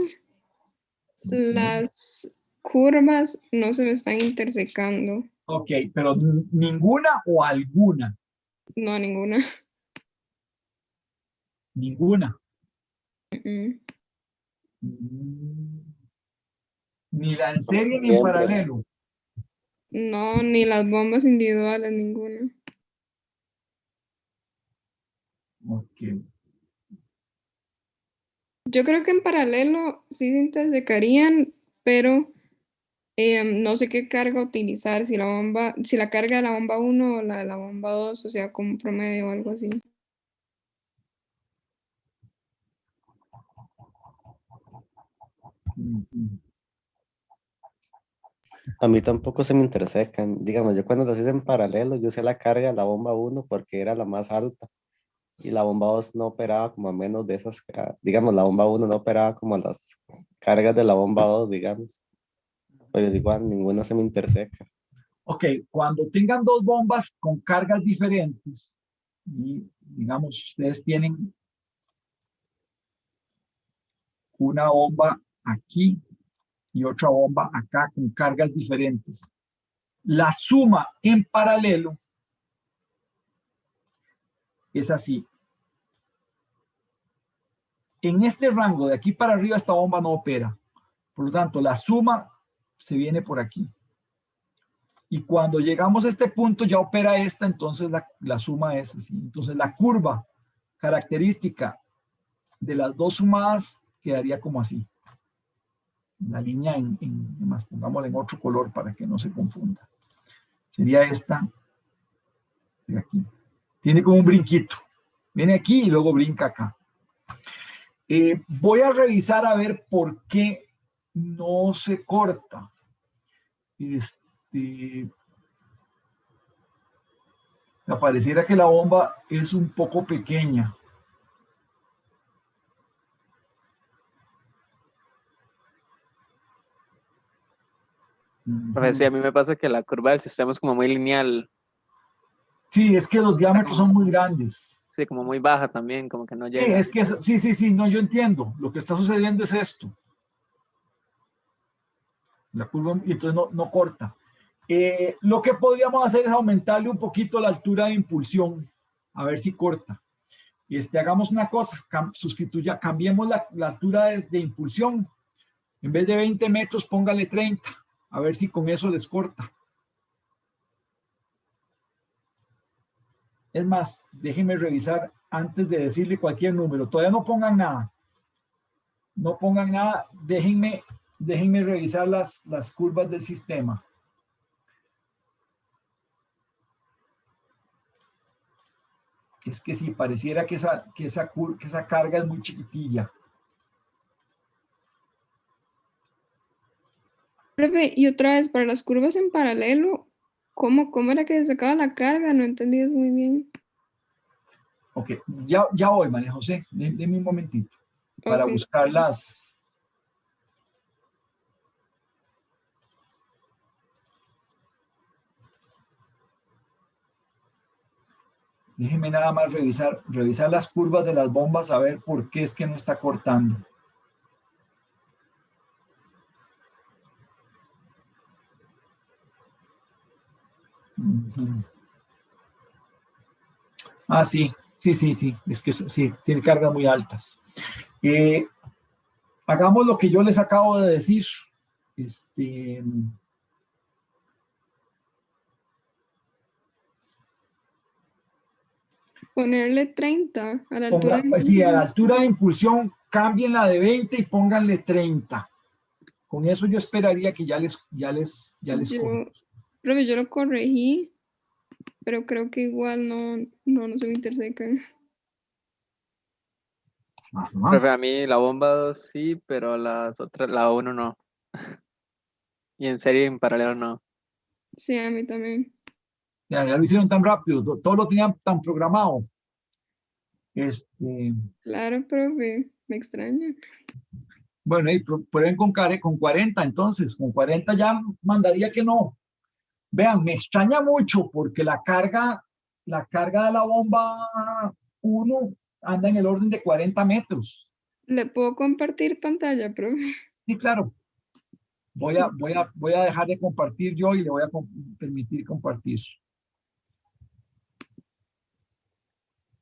las curvas no se me están intersecando. Ok, pero ninguna o alguna. No, ninguna. Ninguna. Mm. Mm, Ni la en serie ni en Bien, paralelo. No, ni las bombas individuales, ninguna. Ok. Yo creo que en paralelo sí se intersecarían, pero no sé qué carga utilizar, si la carga de la bomba 1 o la de la bomba 2, o sea, como un promedio o algo así. Mm. A mí tampoco se me intersecan. Digamos, yo cuando las hice en paralelo, yo usé la carga de la bomba 1 porque era la más alta y la bomba 2 no operaba como a menos de esas, digamos, la bomba 1 no operaba como las cargas de la bomba 2, digamos. Pero es igual, ninguna se me interseca. Ok, cuando tengan dos bombas con cargas diferentes, y digamos, ustedes tienen una bomba aquí y otra bomba acá con cargas diferentes. La suma en paralelo es así. En este rango de aquí para arriba esta bomba no opera. Por lo tanto, la suma se viene por aquí. Y cuando llegamos a este punto ya opera esta, entonces la suma es así. Entonces la curva característica de las dos sumadas quedaría como así. La línea más, pongámosla en otro color para que no se confunda. Sería esta de aquí. Tiene como un brinquito. Viene aquí y luego brinca acá. Voy a revisar a ver por qué no se corta. Me pareciera que la bomba es un poco pequeña. Profe, sí, a mí me pasa que la curva del sistema es como muy lineal, Sí, es que los diámetros son muy grandes. sí, como muy baja también, como que no Sí, llega. es que sí, no, yo entiendo. Lo que está sucediendo es esto. La curva, y entonces no corta. Lo que podríamos hacer es aumentarle un poquito la altura de impulsión, a ver si corta. Hagamos una cosa, cambiemos la altura de impulsión. En vez de 20 metros, póngale 30, a ver si con eso les corta. Es más, déjenme revisar antes de decirle cualquier número. Todavía no pongan nada. No pongan nada. Déjenme revisar las curvas del sistema. Es que sí, pareciera que esa carga es muy chiquitilla. Profe, y otra vez, para las curvas en paralelo, ¿cómo era que se sacaba la carga? No entendí eso muy bien. Ok, ya voy, María José. Deme un momentito para Ok. buscarlas. Déjeme nada más revisar las curvas de las bombas a ver por qué es que no está cortando. Ah, sí. Es que sí, tiene cargas muy altas. Hagamos lo que yo les acabo de decir. Ponerle 30 a la altura de Sí, a la impulsión. altura de impulsión, cámbienla de 20 y pónganle 30. Con eso yo esperaría que ya les corte. Profe, yo lo corregí. pero creo que igual no se me intersecan. Ajá. Profe, a mí la bomba 2 sí, pero las otras, la 1 no. Y en serie en paralelo no. Sí, a mí también. Ya lo hicieron tan rápido, todo lo tenían tan programado. Claro, profe, me extraña. Bueno, y prueben con 40 entonces, con 40 ya mandaría que no. Vean, me extraña mucho porque la carga de la bomba 1 anda en el orden de 40 metros. ¿Le puedo compartir pantalla, profe? Sí, claro. Voy a dejar de compartir yo y le voy a permitir compartir.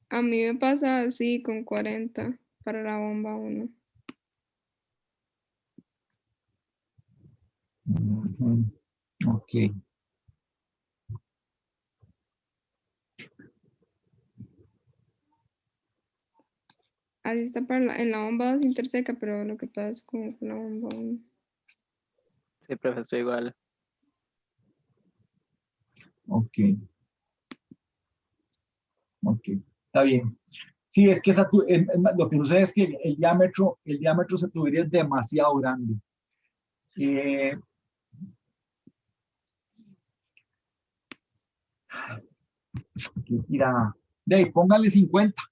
A mí me pasa así con 40 para la bomba 1. Ujú. Ok. Así está en la bomba 2 interseca, pero lo que pasa es con la bomba 1. Sí, profe, estoy igual. Ok. Ok. Está bien. Sí, es que lo que sucede es que el diámetro de esa tubería es demasiado grande. Mira, de ahí, póngale 50.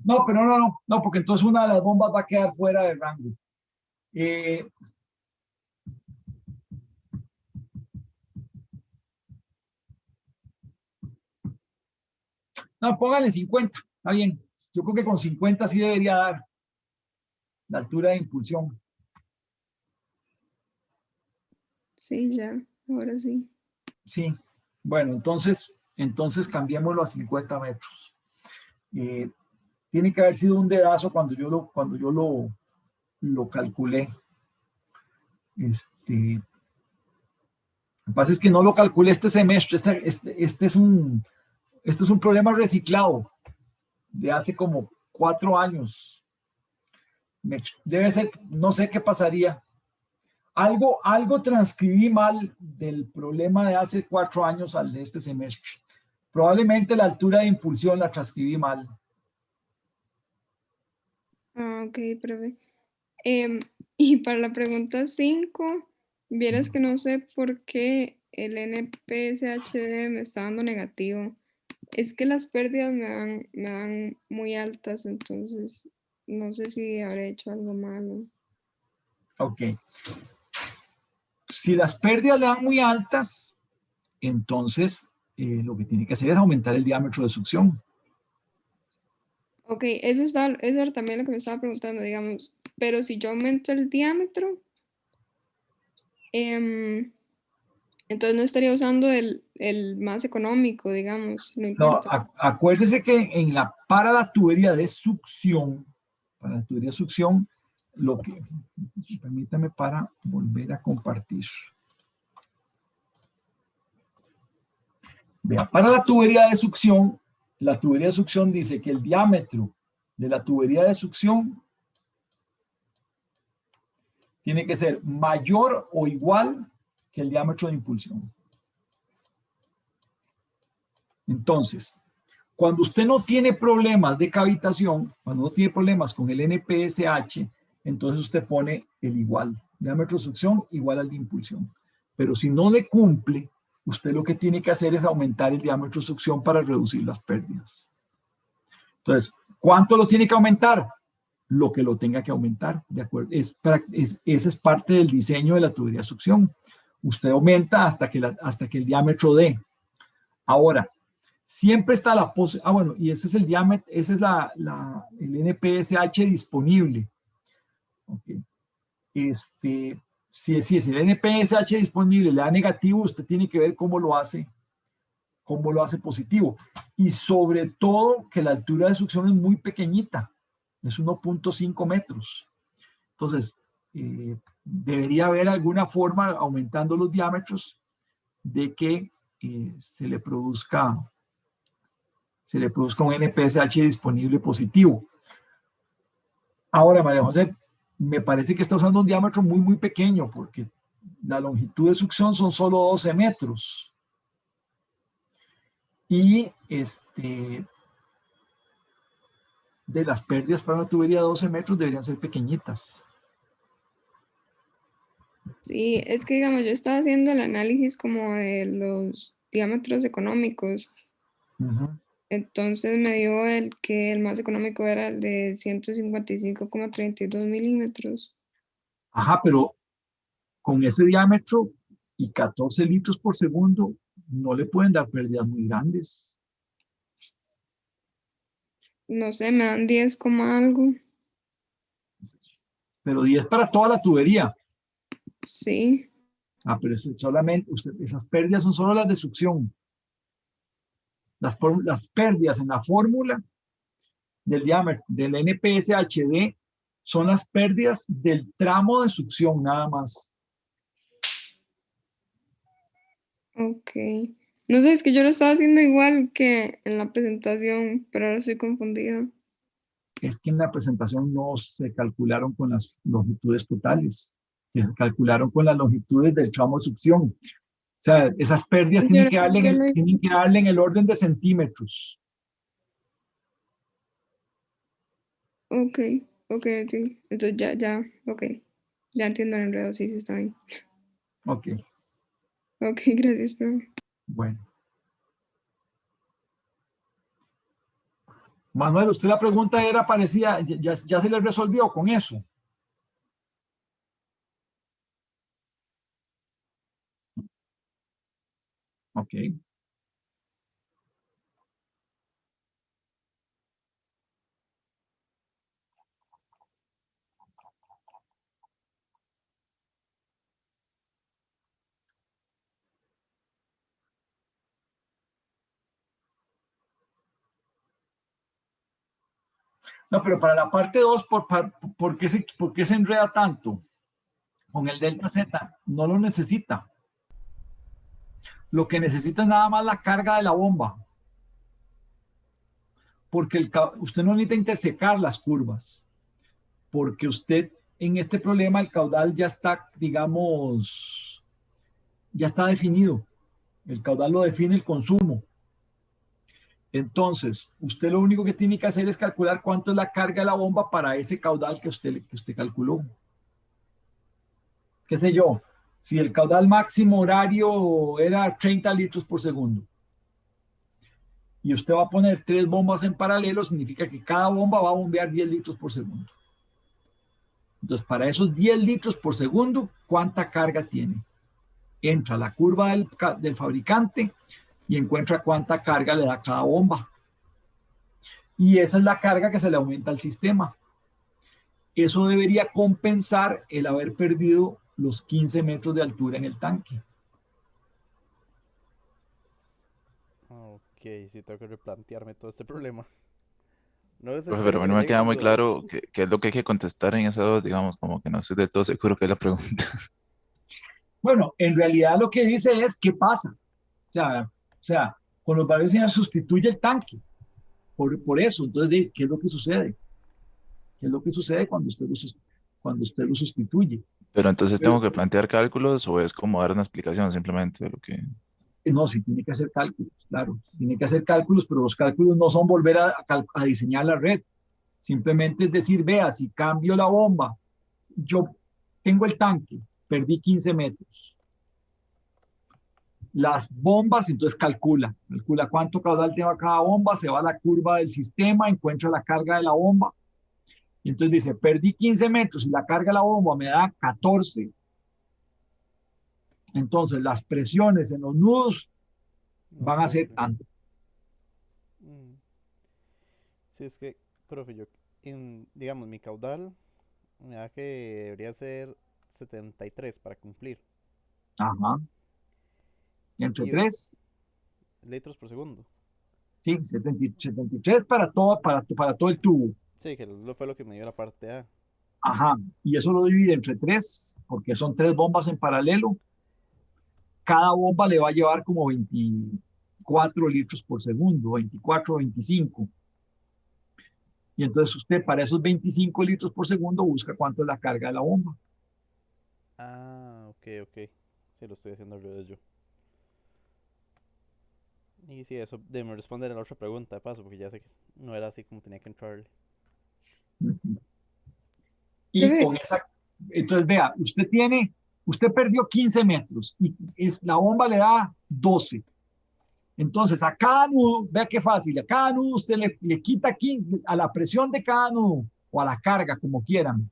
No, pero no, porque entonces una de las bombas va a quedar fuera de rango. No, póngale 50, está bien. Yo creo que con 50 sí debería dar la altura de impulsión. Sí, ya, ahora sí. Sí, bueno, entonces cambiémoslo a 50 metros. Tiene que haber sido un dedazo cuando yo lo calculé. Lo que pasa es que no lo calculé este semestre. Este es un problema reciclado de hace como 4 años. Debe ser, no sé qué pasaría. Algo transcribí mal del problema de hace 4 años al de este semestre. Probablemente la altura de impulsión la transcribí mal. Ah, ok, profe. Y para la pregunta 5, vieras que no sé por qué el NPSHD me está dando negativo. Es que las pérdidas me dan muy altas, entonces no sé si habré hecho algo malo. Ok. Si las pérdidas le dan muy altas, entonces lo que tiene que hacer es aumentar el diámetro de succión. Ok, eso era también lo que me estaba preguntando, digamos. Pero si yo aumento el diámetro, entonces no estaría usando el más económico, digamos, no No, importa. acuérdese que para la tubería de succión, permítame para volver a compartir. Vea, para la tubería de succión dice que el diámetro de la tubería de succión tiene que ser mayor o igual que el diámetro de impulsión. Entonces, cuando usted no tiene problemas de cavitación, cuando no tiene problemas con el NPSH, entonces usted pone el igual, diámetro de succión igual al de impulsión. Pero si no le cumple, usted lo que tiene que hacer es aumentar el diámetro de succión para reducir las pérdidas. Entonces, ¿cuánto lo tiene que aumentar? Lo que lo tenga que aumentar, ¿de acuerdo? Esa es parte del diseño de la tubería de succión. Usted aumenta hasta que el diámetro dé. Ahora, siempre está la posibilidad, bueno, y ese es el diámetro, ese es el NPSH disponible. Okay. Si el NPSH disponible le da negativo, usted tiene que ver cómo lo hace positivo. Y sobre todo que la altura de succión es muy pequeñita, es 1.5 metros. Entonces, debería haber alguna forma, aumentando los diámetros, de que se le produzca un NPSH disponible positivo. Ahora, María José, me parece que está usando un diámetro muy, muy pequeño, porque la longitud de succión son solo 12 metros. Y de las pérdidas para una tubería de 12 metros deberían ser pequeñitas. Sí, es que digamos, yo estaba haciendo el análisis como de los diámetros económicos. Ujú. Entonces me dio que el más económico era el de 155,32 milímetros. Ajá, pero con ese diámetro y 14 litros por segundo, no le pueden dar pérdidas muy grandes. No sé, me dan 10 como algo. Pero 10 para toda la tubería. Sí, Ah, pero eso es solamente, esas pérdidas son solo las de succión. Las pérdidas en la fórmula del diámetro del NPSHD son las pérdidas del tramo de succión nada más. ok. No sé, es que yo lo estaba haciendo igual que en la presentación, pero ahora estoy confundida. Es que en la presentación no se calcularon con las longitudes totales, se calcularon con las longitudes del tramo de succión. O sea, esas pérdidas Yo, yo lo tienen que darle en el orden de centímetros. Ok, ok, sí. Entonces ok. Ya entiendo el enredo, sí, sí, está bien. Ok, Ok, gracias, profe. bueno. Manuel, usted la pregunta era parecida, ya se le resolvió con eso. Ok. No, pero para la parte 2, ¿por qué se enreda tanto? Con el delta Z, no lo necesita. Lo que necesita es nada más la carga de la bomba. Porque usted no necesita intersecar las curvas. Porque usted en este problema el caudal ya está, digamos, ya está definido. El caudal lo define el consumo. Entonces, usted lo único que tiene que hacer es calcular cuánto es la carga de la bomba para ese caudal que usted calculó. Qué sé yo, si el caudal máximo horario era 30 litros por segundo y usted va a poner 3 bombas en paralelo, significa que cada bomba va a bombear 10 litros por segundo. Entonces, para esos 10 litros por segundo, ¿cuánta carga tiene? Entra a la curva del fabricante y encuentra cuánta carga le da cada bomba. Y esa es la carga que se le aumenta al sistema. Eso debería compensar el haber perdido los 15 metros de altura en el tanque. Ok, sí, tengo que replantearme todo este problema. No es Profe, pero a mí no que me llegue queda con muy dudas. claro qué es lo que hay que contestar en esas dos, digamos, como que no estoy del todo seguro que es la pregunta. Bueno, en realidad lo que dice es qué pasa. O sea, con los valores iniciales sustituye el tanque. Por eso, entonces, ¿qué es lo que sucede? ¿Qué es lo que sucede cuando usted lo sustituye? Pero entonces Pero, tengo que plantear cálculos o es como dar una explicación simplemente de lo que... no, sí tiene que hacer cálculos, claro. Tiene que hacer cálculos, pero los cálculos no son volver a diseñar la red. Simplemente es decir, vea, si cambio la bomba, yo tengo el tanque, perdí 15 metros. Las bombas, entonces calcula cuánto caudal tengo cada bomba, se va a la curva del sistema, encuentra la carga de la bomba, y entonces dice, perdí 15 metros y la carga de la bomba me da 14. Entonces las presiones en los nudos No van a ser cumple. tanto. Mm. Sí, es que, profe, digamos, mi caudal me da que debería ser 73 para cumplir. Ajá. Entre Y 3, litros por segundo. sí, 73 para todo el tubo. Sí, que fue lo que me dio la parte A. Ajá. Y eso lo divide entre 3, porque son 3 bombas en paralelo. Cada bomba le va a llevar como 24 litros por segundo, 24 o 25. Y entonces usted para esos 25 litros por segundo busca cuánto es la carga de la bomba. Ah, ok, ok. Sí, lo estoy haciendo al revés yo. Y sí, eso de me responder a la otra pregunta de paso, porque ya sé que no era así como tenía que entrarle. Y Profe, con esa, entonces vea, usted perdió 15 metros y la bomba le da 12. Entonces, a cada nudo, vea qué fácil, a cada nudo usted le quita 15, a la presión de cada nudo, o a la carga, como quieran,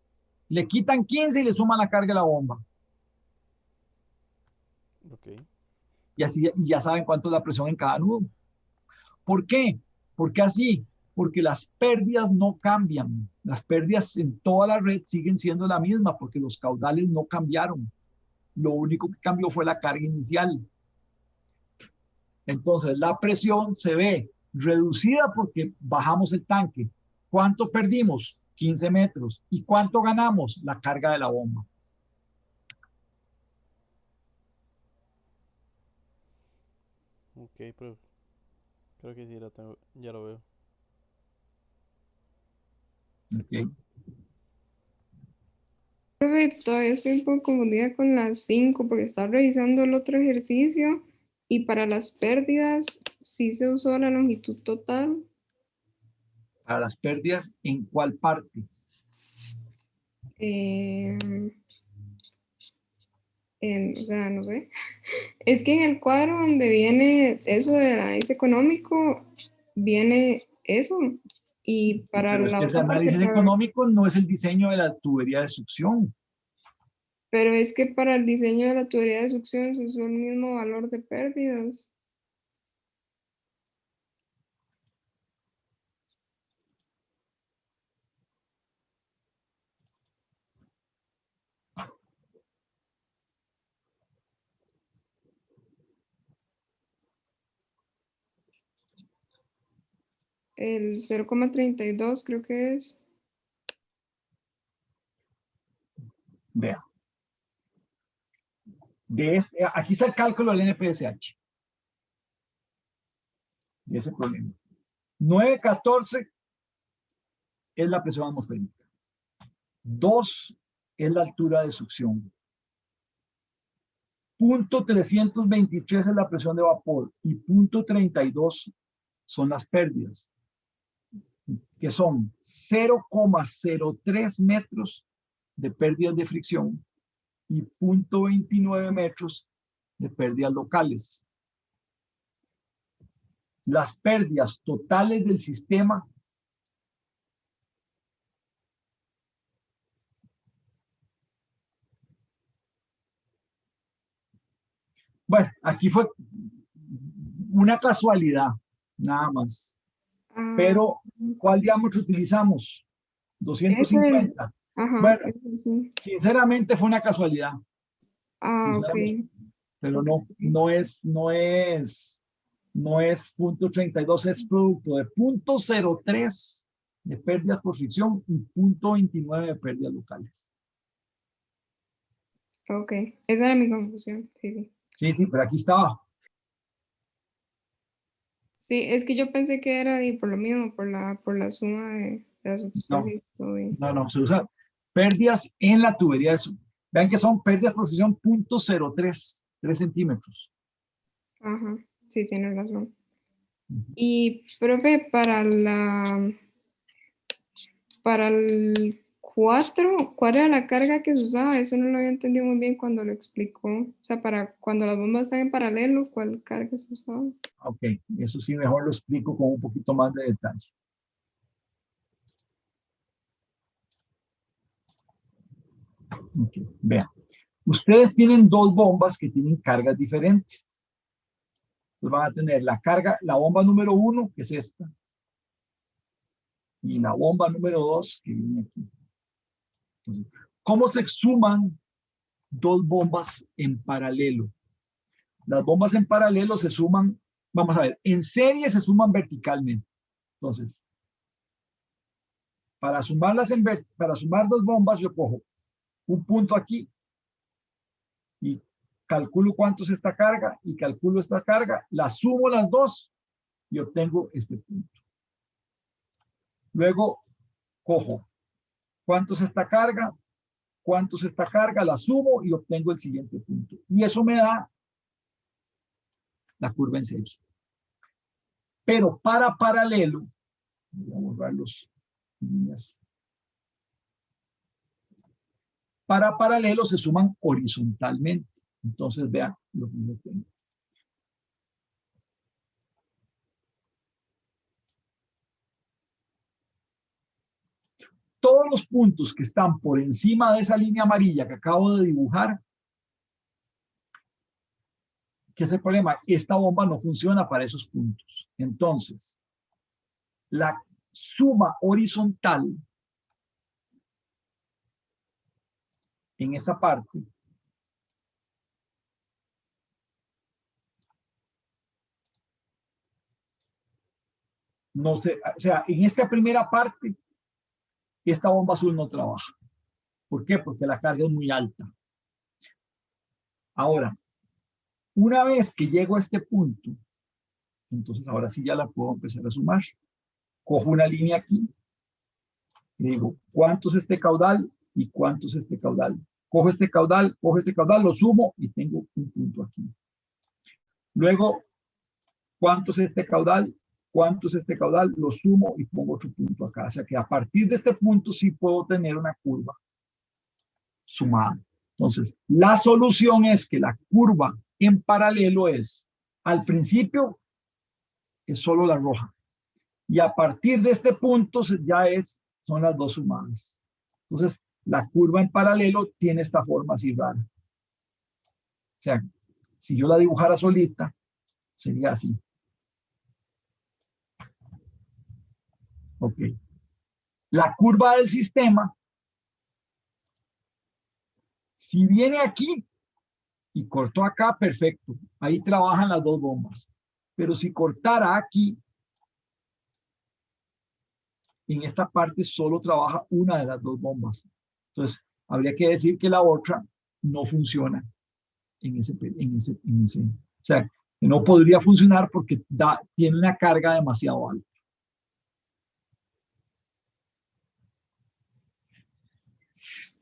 le quitan 15 y le suman la carga de la bomba. Ok. Y así y ya saben cuánto es la presión en cada nudo. ¿Por qué? ¿Por qué así? Porque las pérdidas no cambian. Las pérdidas en toda la red siguen siendo la misma porque los caudales no cambiaron. Lo único que cambió fue la carga inicial. Entonces, la presión se ve reducida porque bajamos el tanque. ¿Cuánto perdimos? 15 metros. ¿Y cuánto ganamos? La carga de la bomba. Ok, pero creo que sí lo tengo, ya lo veo. ¿Okay? profe, todavía estoy un poco confundida con las 5 porque estaba revisando el otro ejercicio y para las pérdidas sí se usó la longitud total. Para las pérdidas, ¿en cuál parte? Eh, o sea, no sé. Es que en el cuadro donde viene eso del análisis económico, viene eso. Y para Pero es la que ese otra parte, análisis económico no es el diseño de la tubería de succión. pero es que para el diseño de la tubería de succión se usó el mismo valor de pérdidas. El 0,32 creo que es. Vea. Aquí está el cálculo del NPSH. De ese problema. 914 es la presión atmosférica. 2 es la altura de succión. Punto 323 es la presión de vapor y punto 32 son las pérdidas, que son 0,03 metros de pérdidas de fricción y punto 29 metros de pérdidas locales. Las pérdidas totales del sistema bueno, aquí fue una casualidad, nada más. Ah, Pero, ¿cuál diámetro utilizamos? ese, 250. ajá, Bueno, ese sí. sinceramente fue una casualidad, Ah, ok. sinceramente, pero Ok. no es punto 32, es producto de punto 03 de pérdidas por fricción y punto 29 de pérdidas locales. Ok, esa era mi confusión. Sí, sí. Sí, sí, pero aquí estaba. Sí, es que yo pensé que era por lo mismo, por la suma de las otras No, pérdidas. no, se usa pérdidas en la tubería de succión. Vean que son pérdidas por fricción punto 03, 3 centímetros. Ajá, sí, tienes razón. Ujú. Y, profe, para el 4, ¿cuál era la carga que se usaba? Eso no lo había entendido muy bien cuando lo explicó. O sea, para cuando las bombas están en paralelo, ¿cuál carga se usaba? Ok, eso sí, mejor lo explico con un poquito más de detalle. Ok, vean. Ustedes tienen dos bombas que tienen cargas diferentes. Entonces van a tener la carga, la bomba número 1, que es esta, y la bomba número 2, que viene aquí. Entonces, ¿cómo se suman dos bombas en paralelo? Las bombas en paralelo se suman, vamos a ver, en serie se suman verticalmente. Entonces, para para sumar dos bombas, yo cojo un punto aquí y calculo cuánto es esta carga y calculo esta carga, las sumo las dos y obtengo este punto. Luego cojo cuánto es esta carga, cuánto es esta carga, la sumo y obtengo el siguiente punto. Y eso me da la curva en serie. Pero para paralelo, voy a borrar los líneas. Para paralelo se suman horizontalmente. Entonces vean lo que yo tengo. Todos los puntos que están por encima de esa línea amarilla que acabo de dibujar, ¿qué es el problema? Esta bomba no funciona para esos puntos. Entonces, la suma horizontal en esta parte no sé, o sea, en esta primera parte esta bomba azul no trabaja. ¿Por qué? Porque la carga es muy alta. Ahora, una vez que llego a este punto, entonces ahora sí ya la puedo empezar a sumar. Cojo una línea aquí y digo, ¿cuánto es este caudal y cuánto es este caudal? Cojo este caudal, lo sumo y tengo un punto aquí. Luego, ¿cuánto es este caudal? ¿Cuánto es este caudal? Lo sumo y pongo otro punto acá. O sea que a partir de este punto sí puedo tener una curva sumada. Entonces, la solución es que la curva en paralelo es, al principio, es solo la roja. Y a partir de este punto ya son las dos sumadas. Entonces, la curva en paralelo tiene esta forma así rara. O sea, si yo la dibujara solita, sería así. Ok. La curva del sistema, si viene aquí y cortó acá, perfecto. Ahí trabajan las dos bombas. Pero si cortara aquí, en esta parte solo trabaja una de las dos bombas. Entonces, habría que decir que la otra no funciona o sea, que no podría funcionar porque tiene una carga demasiado alta.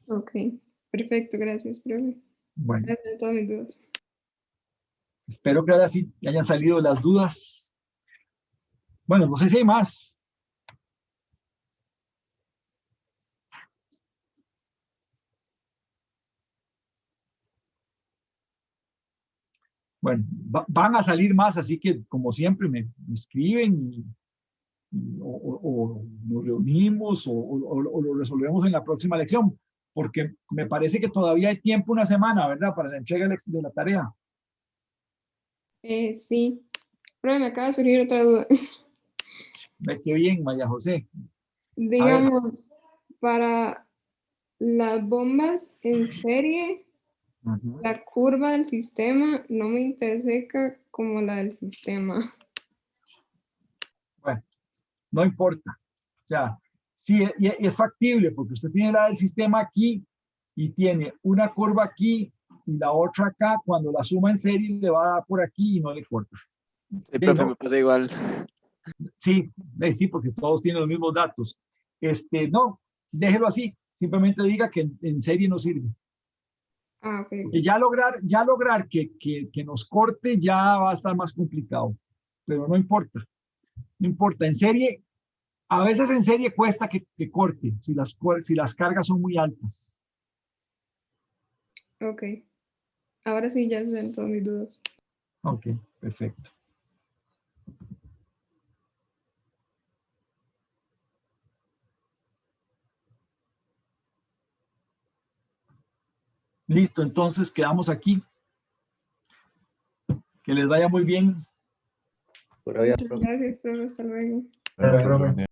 Ok, perfecto, gracias, profe. Bueno, Gracias a todas mis dudas. espero que ahora sí hayan salido las dudas. Bueno, no sé si hay más. Bueno, van a salir más, así que como siempre me escriben o nos reunimos o lo resolvemos en la próxima lección, porque me parece que todavía hay tiempo, una semana, ¿verdad? Para la entrega de la tarea. Sí, profe, me acaba de surgir otra duda. Qué bien, María José. Digamos, para las bombas en serie, Ujú. la curva del sistema no me interseca como la del sistema. Bueno, no importa. O sea, sí, es factible porque usted tiene la del sistema aquí y tiene una curva aquí y la otra acá. Cuando la suma en serie le va a dar por aquí y no le corta. Sí, profe, ¿no? me pasa igual. Sí, sí, porque todos tienen los mismos datos. No, déjelo así. Simplemente diga que en serie no sirve. Ah, ok. Porque ya lograr que nos corte ya va a estar más complicado. Pero no importa. No importa. En serie, a veces en serie cuesta que corte si las cargas son muy altas. Ok. Ahora sí ya sé todas mis dudas. Ok, perfecto. Listo, entonces quedamos aquí. Que les vaya muy bien. Pura vida, Muchas profe. gracias, profe. Hasta luego. Bueno, profe.